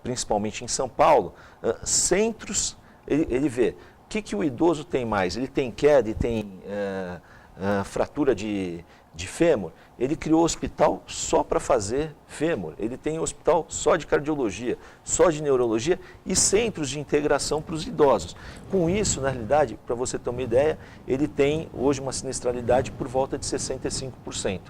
principalmente em São Paulo, centros. Ele vê o que o idoso tem mais. Ele tem queda e tem fratura de fêmur. Ele criou hospital só para fazer fêmur. Ele tem hospital só de cardiologia, só de neurologia e centros de integração para os idosos. Com isso, na realidade, para você ter uma ideia, ele tem hoje uma sinistralidade por volta de 65%,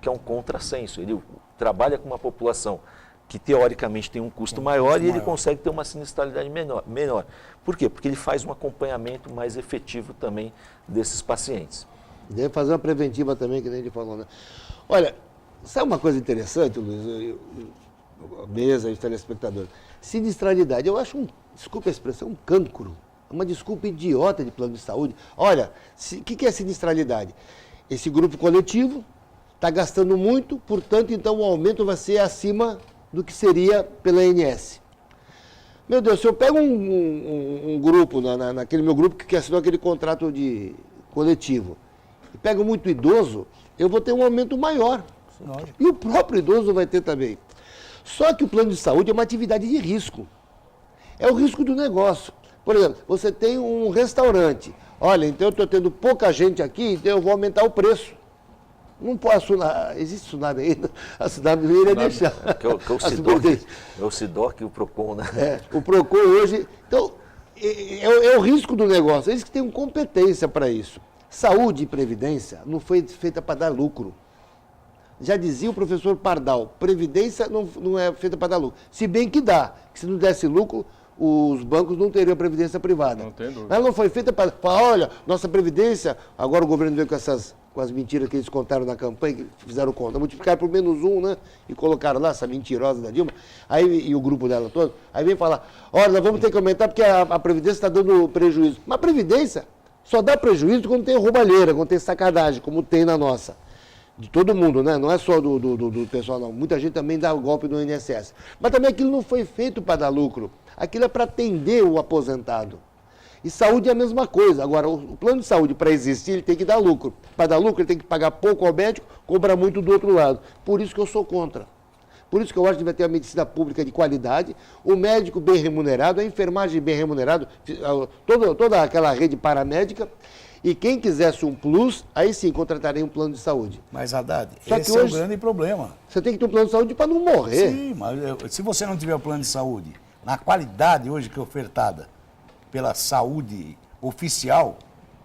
que é um contrassenso. Ele trabalha com uma população que teoricamente tem um custo maior e ele consegue ter uma sinistralidade menor. Por quê? Porque ele faz um acompanhamento mais efetivo também desses pacientes. Deve fazer uma preventiva também, que nem ele falou, né? Olha, sabe uma coisa interessante, Luiz? A mesa, os telespectadores. Sinistralidade, eu acho, desculpa a expressão, um cancro. Uma desculpa idiota de plano de saúde. Olha, o que é sinistralidade? Esse grupo coletivo está gastando muito, portanto, então o aumento vai ser acima do que seria pela ANS. Meu Deus, se eu pego um grupo, naquele meu grupo que assinou aquele contrato de coletivo, e pego muito idoso, eu vou ter um aumento maior. E o próprio idoso vai ter também. Só que o plano de saúde é uma atividade de risco. É o risco do negócio. Por exemplo, você tem um restaurante. Olha, então eu estou tendo pouca gente aqui, então eu vou aumentar o preço. Não posso, existe tsunami ainda? A tsunami não iria deixar. Que é o SIDOC e o PROCON, né? O PROCON hoje... Então, é o risco do negócio. Eles que têm competência para isso. Saúde e previdência não foi feita para dar lucro. Já dizia o professor Pardal, previdência não é feita para dar lucro. Se bem que dá, que se não desse lucro, os bancos não teriam previdência privada. Não tem dúvida. Mas não foi feita para falar, olha, nossa previdência, agora o governo veio com as mentiras que eles contaram na campanha, que fizeram conta, multiplicaram por -1, né? E colocaram lá essa mentirosa da Dilma, e o grupo dela todo, aí vem falar, olha, nós vamos ter que aumentar porque a previdência está dando prejuízo. Mas a previdência só dá prejuízo quando tem roubalheira, quando tem sacanagem, como tem na nossa. De todo mundo, né? Não é só do pessoal, não. Muita gente também dá o golpe do INSS. Mas também aquilo não foi feito para dar lucro. Aquilo é para atender o aposentado. E saúde é a mesma coisa. Agora, o plano de saúde, para existir, ele tem que dar lucro. Para dar lucro, ele tem que pagar pouco ao médico, cobrar muito do outro lado. Por isso que eu sou contra. Por isso que eu acho que vai ter uma medicina pública de qualidade, o médico bem remunerado, a enfermagem bem remunerada, toda aquela rede paramédica. E quem quisesse um plus, aí sim contrataria um plano de saúde. Mas, Haddad, Só esse que é hoje o grande problema. Você tem que ter um plano de saúde para não morrer. Sim, mas se você não tiver o plano de saúde, na qualidade hoje que é ofertada pela saúde oficial,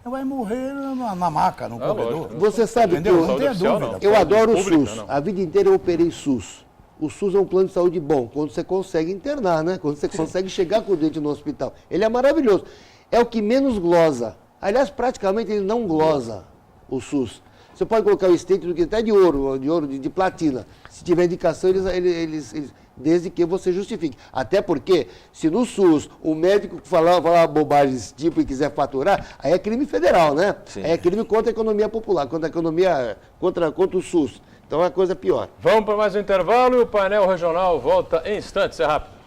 você vai morrer na maca, no corredor. lógico. Você sabe Entendeu? que Não tenha oficial, dúvida. não. eu adoro o Pública, SUS. não. A vida inteira eu operei SUS. O SUS é um plano de saúde bom, quando você consegue internar, né? Quando você consegue chegar com o dente no hospital. Ele é maravilhoso. É o que menos glosa. Aliás, praticamente ele não glosa, o SUS. Você pode colocar o state do que até de ouro, de platina. Se tiver indicação, eles desde que você justifique. Até porque, se no SUS o médico falar bobagem desse tipo e quiser faturar, aí é crime federal, né? Sim. Aí é crime contra a economia popular, contra a economia, contra o SUS. Então é uma coisa pior. Vamos para mais um intervalo e o painel regional volta em instantes, é rápido.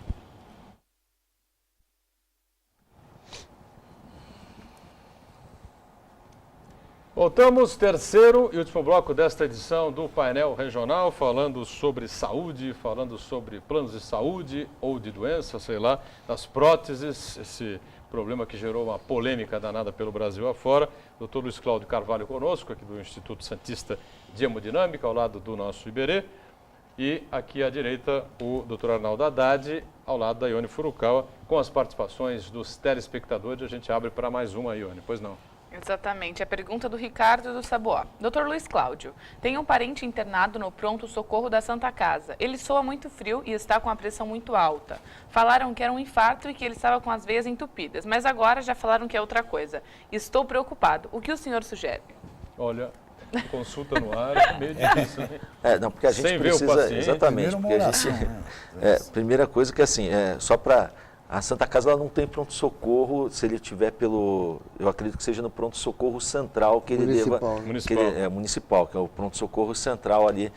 Voltamos, terceiro e último bloco desta edição do painel regional, falando sobre saúde, falando sobre planos de saúde ou de doença, sei lá, das próteses, esse problema que gerou uma polêmica danada pelo Brasil afora. Dr. Luiz Cláudio Carvalho conosco, aqui do Instituto Santista de Hemodinâmica, ao lado do nosso Iberê. E aqui à direita o Dr. Arnaldo Haddad, ao lado da Ione Furukawa, com as participações dos telespectadores. A gente abre para mais uma, Ione, pois não? Exatamente. A pergunta do Ricardo do Saboá. Dr. Luiz Cláudio, tem um parente internado no pronto-socorro da Santa Casa. Ele soa muito frio e está com a pressão muito alta. Falaram que era um infarto e que ele estava com as veias entupidas, mas agora já falaram que é outra coisa. Estou preocupado. O que o senhor sugere? Olha, consulta no ar é meio difícil, né? Não, porque a gente Sem ver o precisa... paciente. Exatamente, Primeiro uma porque a oração, gente... né? Primeira coisa que assim, só para... A Santa Casa ela não tem pronto-socorro, se ele tiver pelo... Eu acredito que seja no pronto-socorro central que ele Municipal, deva... né? Municipal. Que ele, municipal, que é o pronto-socorro central ali,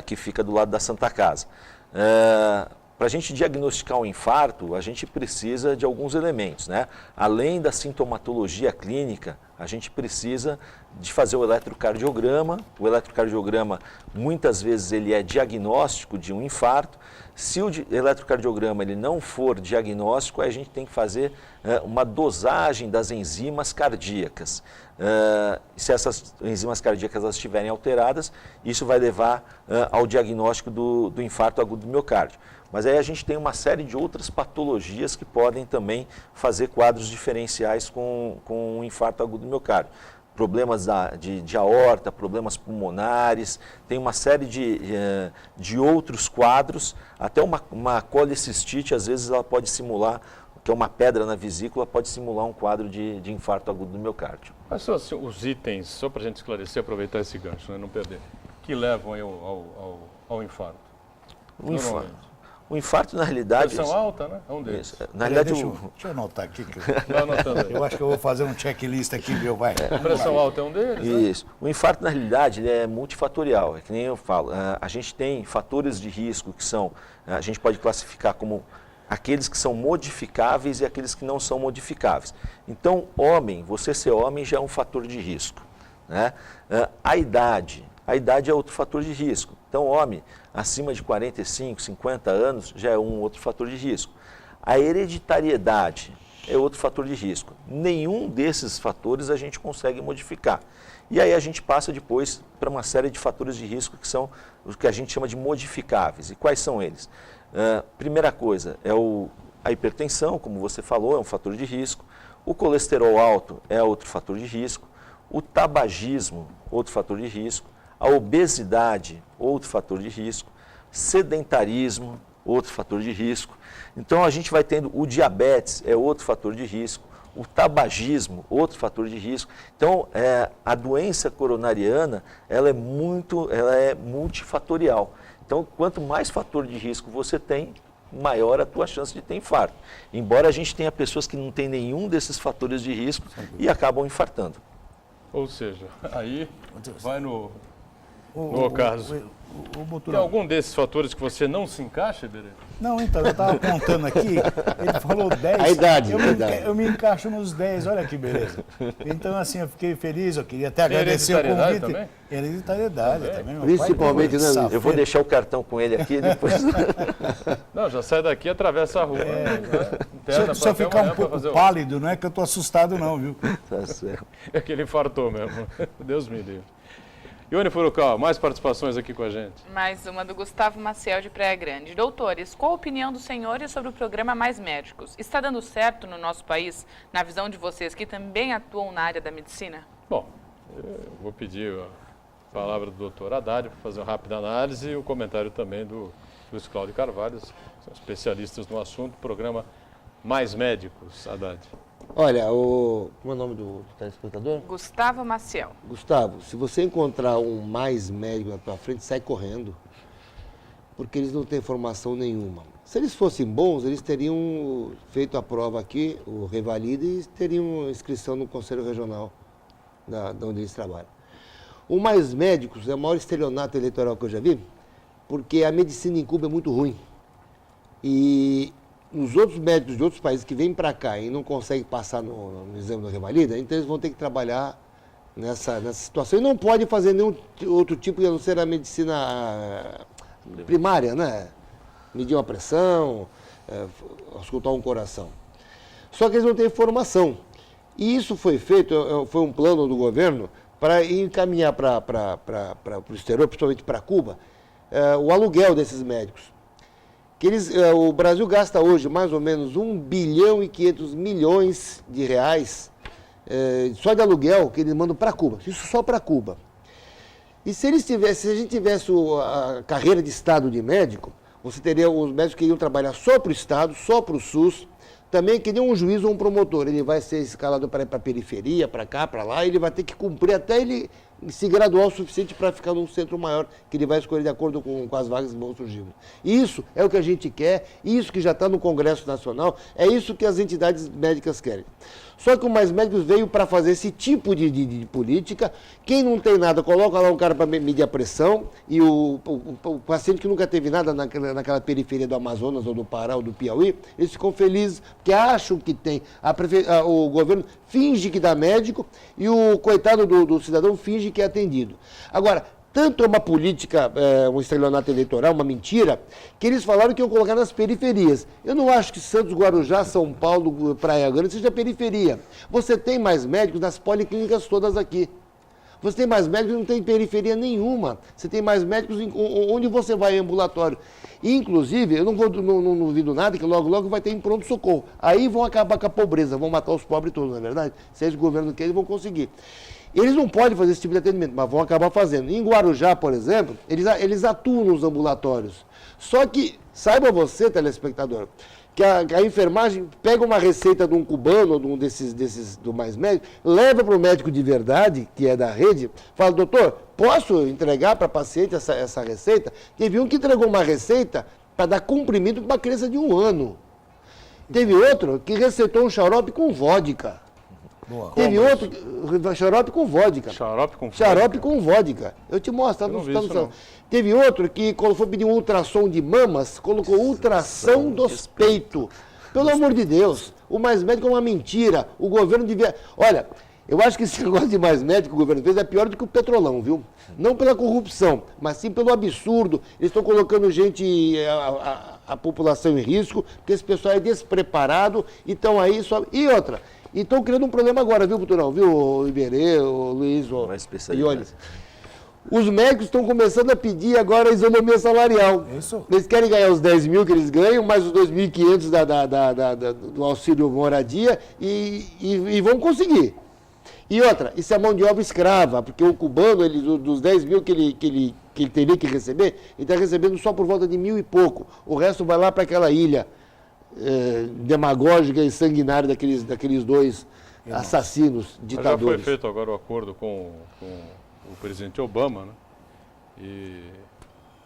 que fica do lado da Santa Casa. Para a gente diagnosticar um infarto, a gente precisa de alguns elementos, né? Além da sintomatologia clínica, a gente precisa de fazer o eletrocardiograma. O eletrocardiograma, muitas vezes, ele é diagnóstico de um infarto. Se o eletrocardiograma ele não for diagnóstico, aí a gente tem que fazer uma dosagem das enzimas cardíacas. Se essas enzimas cardíacas elas estiverem alteradas, isso vai levar ao diagnóstico do infarto agudo do miocárdio. Mas aí a gente tem uma série de outras patologias que podem também fazer quadros diferenciais com um infarto agudo do miocárdio. Problemas de aorta, problemas pulmonares, tem uma série de outros quadros, até uma colicistite, às vezes ela pode simular, que é uma pedra na vesícula, pode simular um quadro de infarto agudo do miocárdio. Quais são assim, os itens, só para a gente esclarecer, aproveitar esse gancho, né, não perder, que levam aí ao infarto? O infarto, na realidade... Pressão alta, né? É um deles. Na realidade, Deixa eu anotar aqui. Vai anotando aí. Eu acho que eu vou fazer um checklist aqui, meu, vai. Pressão alta é um deles, né? Isso. O infarto, na realidade, ele é multifatorial, é que nem eu falo. A gente tem fatores de risco que são, a gente pode classificar como aqueles que são modificáveis e aqueles que não são modificáveis. Então, você ser homem já é um fator de risco, né? A idade é outro fator de risco. Então, homem acima de 45, 50 anos já é um outro fator de risco. A hereditariedade é outro fator de risco. Nenhum desses fatores a gente consegue modificar. E aí a gente passa depois para uma série de fatores de risco que são os que a gente chama de modificáveis. E quais são eles? Primeira coisa é a hipertensão, como você falou, é um fator de risco. O colesterol alto é outro fator de risco. O tabagismo, outro fator de risco. A obesidade, outro fator de risco. Sedentarismo, outro fator de risco. Então a gente vai tendo o diabetes, é outro fator de risco. O tabagismo, outro fator de risco. Então, a doença coronariana, ela é multifatorial. Então, quanto mais fator de risco você tem, maior a tua chance de ter infarto. Embora a gente tenha pessoas que não têm nenhum desses fatores de risco e acabam infartando. Ou seja, aí vai no caso. Tem algum desses fatores que você não se encaixa, Iberê? Não, então, eu estava apontando aqui, ele falou 10. A idade, eu me encaixo nos 10, olha que beleza. Então, assim, eu fiquei feliz, eu queria até agradecer o convite. Também? Hereditariedade também. Principalmente, né, Luiz? Eu vou deixar o cartão com ele aqui depois. Não, já sai daqui, atravessa a rua. Se eu ficar um pouco pálido, não é que eu estou assustado não, viu? Tá certo. É que ele infartou mesmo. Deus me livre. Ione Furukawa, mais participações aqui com a gente. Mais uma do Gustavo Maciel de Praia Grande. Doutores, qual a opinião dos senhores sobre o programa Mais Médicos? Está dando certo no nosso país, na visão de vocês que também atuam na área da medicina? Bom, eu vou pedir a palavra do doutor Haddad para fazer uma rápida análise e o comentário também do Luiz Cláudio Carvalho, são especialistas no assunto, programa Mais Médicos, Haddad. Olha, como é o nome do telespectador? Gustavo Maciel. Gustavo, se você encontrar um mais médico na tua frente, sai correndo. Porque eles não têm formação nenhuma. Se eles fossem bons, eles teriam feito a prova aqui, o Revalida, e teriam inscrição no Conselho Regional de onde eles trabalham. O mais médicos é o maior estelionato eleitoral que eu já vi, porque a medicina em Cuba é muito ruim. E os outros médicos de outros países que vêm para cá e não conseguem passar no exame da Revalida, então eles vão ter que trabalhar nessa situação. E não pode fazer nenhum outro tipo, a não ser a medicina primária, né? Medir uma pressão, auscultar um coração. Só que eles não têm formação. E isso foi feito, foi um plano do governo para encaminhar para o exterior, principalmente para Cuba, o aluguel desses médicos. O Brasil gasta hoje mais ou menos 1 bilhão e 500 milhões de reais só de aluguel que eles mandam para Cuba, isso só para Cuba. E se a gente tivesse a carreira de Estado de médico, você teria os médicos que iriam trabalhar só para o Estado, só para o SUS, também que nem um juiz ou um promotor. Ele vai ser escalado para ir para a periferia, para cá, para lá, e ele vai ter que cumprir até ele se graduar o suficiente para ficar num centro maior, que ele vai escolher de acordo com as vagas que vão surgindo. Isso é o que a gente quer, isso que já está no Congresso Nacional, é isso que as entidades médicas querem. Só que o Mais Médicos veio para fazer esse tipo de política. Quem não tem nada, coloca lá um cara para medir a pressão, e o paciente que nunca teve nada naquela periferia do Amazonas, ou do Pará, ou do Piauí, eles ficam felizes, porque acham que tem. O governo finge que dá médico, e o coitado do cidadão finge que é atendido. Agora, tanto é uma política, um estelionato eleitoral, uma mentira, que eles falaram que iam colocar nas periferias. Eu não acho que Santos, Guarujá, São Paulo, Praia Grande seja periferia. Você tem mais médicos nas policlínicas todas aqui. Você tem mais médicos e não tem periferia nenhuma. Você tem mais médicos onde você vai em ambulatório. E, inclusive, eu não duvido nada que logo vai ter em pronto-socorro. Aí vão acabar com a pobreza, vão matar os pobres todos, não é verdade? Se esse governo quer, eles vão conseguir. Eles não podem fazer esse tipo de atendimento, mas vão acabar fazendo. Em Guarujá, por exemplo, eles atuam nos ambulatórios. Só que, saiba você, telespectador, que a enfermagem pega uma receita de um cubano ou de um desses do Mais Médico, leva para o médico de verdade, que é da rede, fala, doutor, posso entregar para paciente essa receita? Teve um que entregou uma receita para dar comprimento para uma criança de 1 ano. Teve outro que receitou um xarope com vodka. Boa. Teve outro, xarope com vodka. Xarope com vodka? Xarope com vodka. Eu te mostro, tá no céu. Teve outro que, quando foi pedir um ultrassom de mamas, colocou ultrassom dos peitos. Pelo amor de Deus, o Mais Médico é uma mentira. O governo devia... Olha, eu acho que esse negócio de Mais Médico que o governo fez é pior do que o Petrolão, viu? Não pela corrupção, mas sim pelo absurdo. Eles estão colocando gente a população em risco, porque esse pessoal é despreparado, então aí só... E outra, e estão criando um problema agora, viu, Buturão? Viu, Iberê, o Luiz, o Iones? Os médicos estão começando a pedir agora a isonomia salarial. Isso. Eles querem ganhar os 10 mil que eles ganham, mais os 2.500 do auxílio moradia e vão conseguir. E outra, isso é mão de obra escrava, porque o cubano, dos 10 mil que ele teria que receber, ele está recebendo só por volta de 1.000 e pouco. O resto vai lá para aquela ilha demagógica e sanguinária daqueles dois assassinos, ditadores. Já foi feito agora o acordo com o presidente Obama, né? E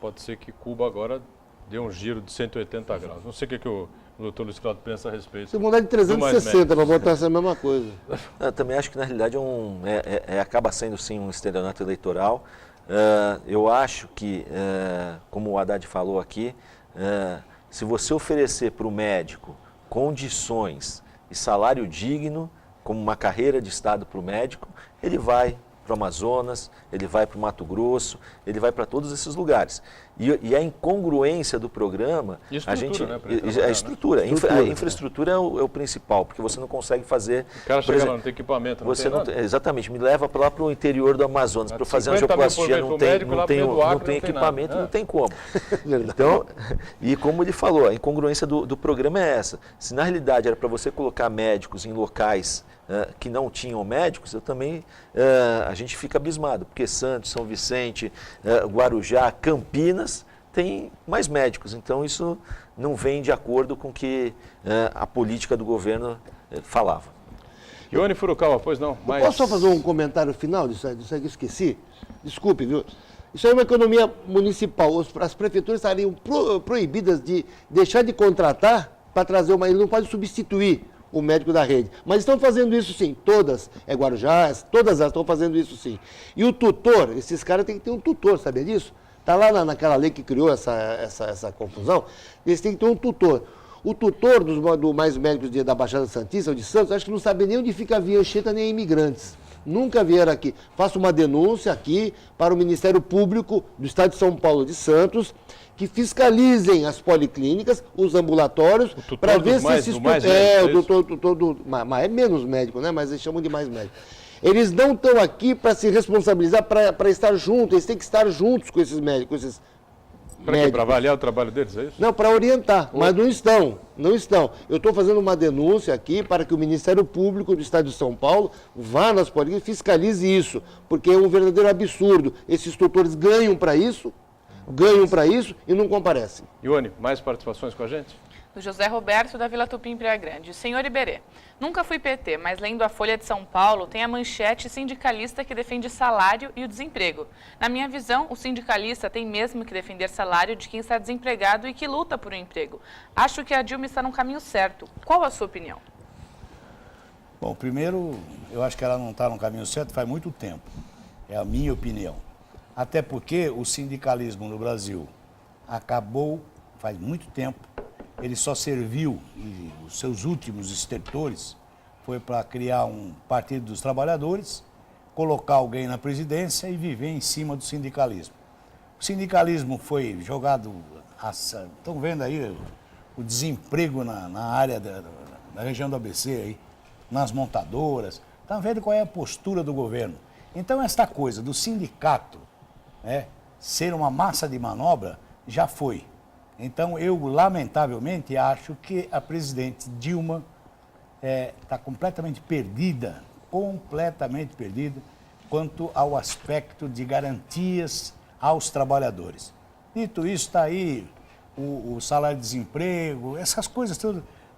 pode ser que Cuba agora dê um giro de 180 graus. Não sei o que o doutor Luiz Cláudio pensa a respeito. Se mudar de 360 para botar essa mesma coisa. Eu também acho que, na realidade, acaba sendo, sim, um estelionato eleitoral. Eu acho que, como o Haddad falou aqui, se você oferecer para o médico condições e salário digno, como uma carreira de Estado para o médico, ele vai para o Amazonas, ele vai para o Mato Grosso, ele vai para todos esses lugares. E a incongruência do programa... A estrutura. A infraestrutura é o principal, porque você não consegue fazer... O cara chega lá, não tem equipamento, não tem nada. Exatamente, me leva lá para o interior do Amazonas, para fazer uma angioplastia, não tem equipamento, não tem como. Então, e como ele falou, a incongruência do programa é essa. Se na realidade era para você colocar médicos em locais que não tinham médicos, a gente fica abismado, porque Santos, São Vicente, Guarujá, Campinas tem mais médicos. Então isso não vem de acordo com o que a política do governo falava. Ione Furukawa, pois não? Mas... Posso só fazer um comentário final disso aí que eu esqueci? Desculpe, viu? Isso aí é uma economia municipal. As prefeituras estariam proibidas de deixar de contratar para trazer ele não pode substituir o médico da rede. Mas estão fazendo isso sim, todas, Guarujá, todas elas estão fazendo isso sim. E o tutor, esses caras têm que ter um tutor, sabia disso? Está lá naquela lei que criou essa confusão, eles têm que ter um tutor. O tutor dos mais médicos da Baixada Santista, ou de Santos, acho que não sabe nem onde fica a Via Anchieta nem imigrantes. Nunca vieram aqui. Faço uma denúncia aqui para o Ministério Público do Estado de São Paulo de Santos, que fiscalizem as policlínicas, os ambulatórios, para ver se esses... É menos médico, né? Mas eles chamam de mais médico. Eles não estão aqui para se responsabilizar, para estar juntos, eles têm que estar juntos com esses médicos, Para avaliar o trabalho deles, é isso? Não, para orientar, mas não estão. Eu estou fazendo uma denúncia aqui para que o Ministério Público do Estado de São Paulo vá nas policlínicas e fiscalize isso, porque é um verdadeiro absurdo. Esses tutores ganham para isso e não comparecem. Ione, mais participações com a gente? Do José Roberto, da Vila Tupim, Praia Grande. Senhor Iberê, nunca fui PT, mas lendo a Folha de São Paulo, tem a manchete sindicalista que defende salário e o desemprego. Na minha visão, o sindicalista tem mesmo que defender salário de quem está desempregado e que luta por um emprego. Acho que a Dilma está no caminho certo. Qual a sua opinião? Bom, primeiro, eu acho que ela não está no caminho certo faz muito tempo. É a minha opinião. Até porque o sindicalismo no Brasil acabou faz muito tempo. Ele só serviu, e os seus últimos estertores, foi para criar um partido dos trabalhadores, colocar alguém na presidência e viver em cima do sindicalismo. O sindicalismo foi jogado, estão vendo aí o desemprego na área da região do ABC, aí, nas montadoras, estão vendo qual é a postura do governo. Então esta coisa do sindicato, ser uma massa de manobra, já foi. Então, eu, lamentavelmente, acho que a presidente Dilma está completamente perdida quanto ao aspecto de garantias aos trabalhadores. Dito isso, está aí o salário-desemprego, essas coisas,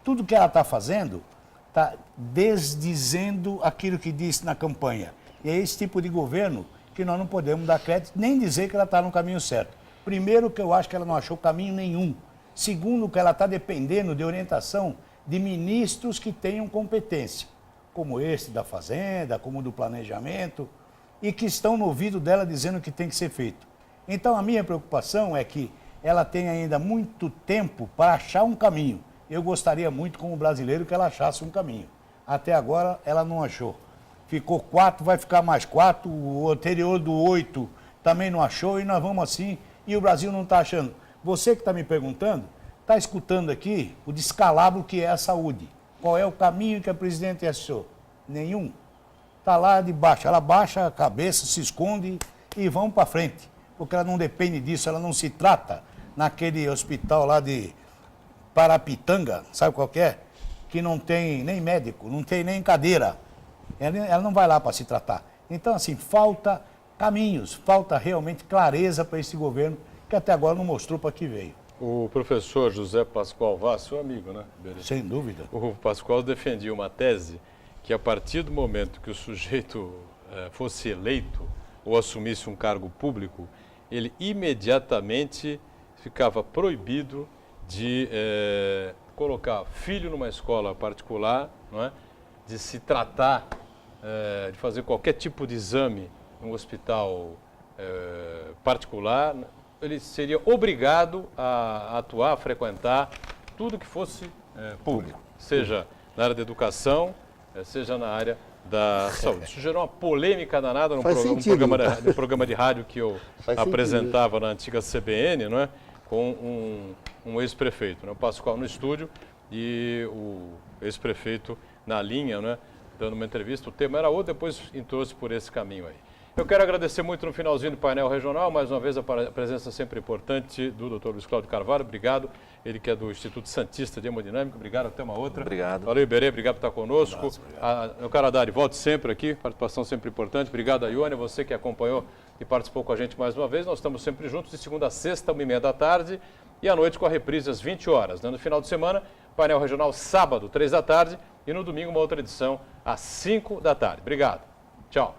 tudo que ela está fazendo, está desdizendo aquilo que disse na campanha. E é esse tipo de governo que nós não podemos dar crédito, nem dizer que ela está no caminho certo. Primeiro, que eu acho que ela não achou caminho nenhum. Segundo, que ela está dependendo de orientação de ministros que tenham competência, como esse da Fazenda, como do Planejamento, e que estão no ouvido dela dizendo que tem que ser feito. Então, a minha preocupação é que ela tem ainda muito tempo para achar um caminho. Eu gostaria muito, como brasileiro, que ela achasse um caminho. Até agora, ela não achou. Ficou 4, vai ficar mais 4, o anterior do 8 também não achou, e nós vamos assim... E o Brasil não está achando. Você que está me perguntando, está escutando aqui o descalabro que é a saúde. Qual é o caminho que a presidente achou? Nenhum. Está lá de baixo. Ela baixa a cabeça, se esconde e vão para frente. Porque ela não depende disso, ela não se trata naquele hospital lá de Parapitanga, sabe qual que é? Que não tem nem médico, não tem nem cadeira. Ela não vai lá para se tratar. Então, assim, falta caminhos, falta realmente clareza para esse governo, que até agora não mostrou para que veio. O professor José Pascoal Vaz, seu amigo, né, Berê? Sem dúvida. O Pascoal defendia uma tese que a partir do momento que o sujeito fosse eleito ou assumisse um cargo público, ele imediatamente ficava proibido de colocar filho numa escola particular, não é? De se tratar, de fazer qualquer tipo de exame num hospital particular. Ele seria obrigado a atuar, a frequentar tudo que fosse público, seja na área da educação, seja na área da saúde. Isso gerou uma polêmica danada num programa de rádio que eu apresentava na antiga CBN, não é? Com um ex-prefeito, né? O Pascoal no estúdio e o ex-prefeito na linha, né? Dando uma entrevista. O tema era outro, depois entrou-se por esse caminho aí. Eu quero agradecer muito no finalzinho do painel regional, mais uma vez a presença sempre importante do Dr. Luiz Cláudio Carvalho, obrigado. Ele que é do Instituto Santista de Hemodinâmica, obrigado, até uma outra. Obrigado. Valeu, Iberê, obrigado por estar conosco. Meu caro Haddad, volte sempre aqui, participação sempre importante. Obrigado a Ione, você que acompanhou e participou com a gente mais uma vez. Nós estamos sempre juntos, de segunda a sexta, 1h30 da tarde, e à noite com a reprise às 20 horas. No final de semana, painel regional sábado, 3 da tarde, e no domingo uma outra edição às 5 da tarde. Obrigado. Tchau.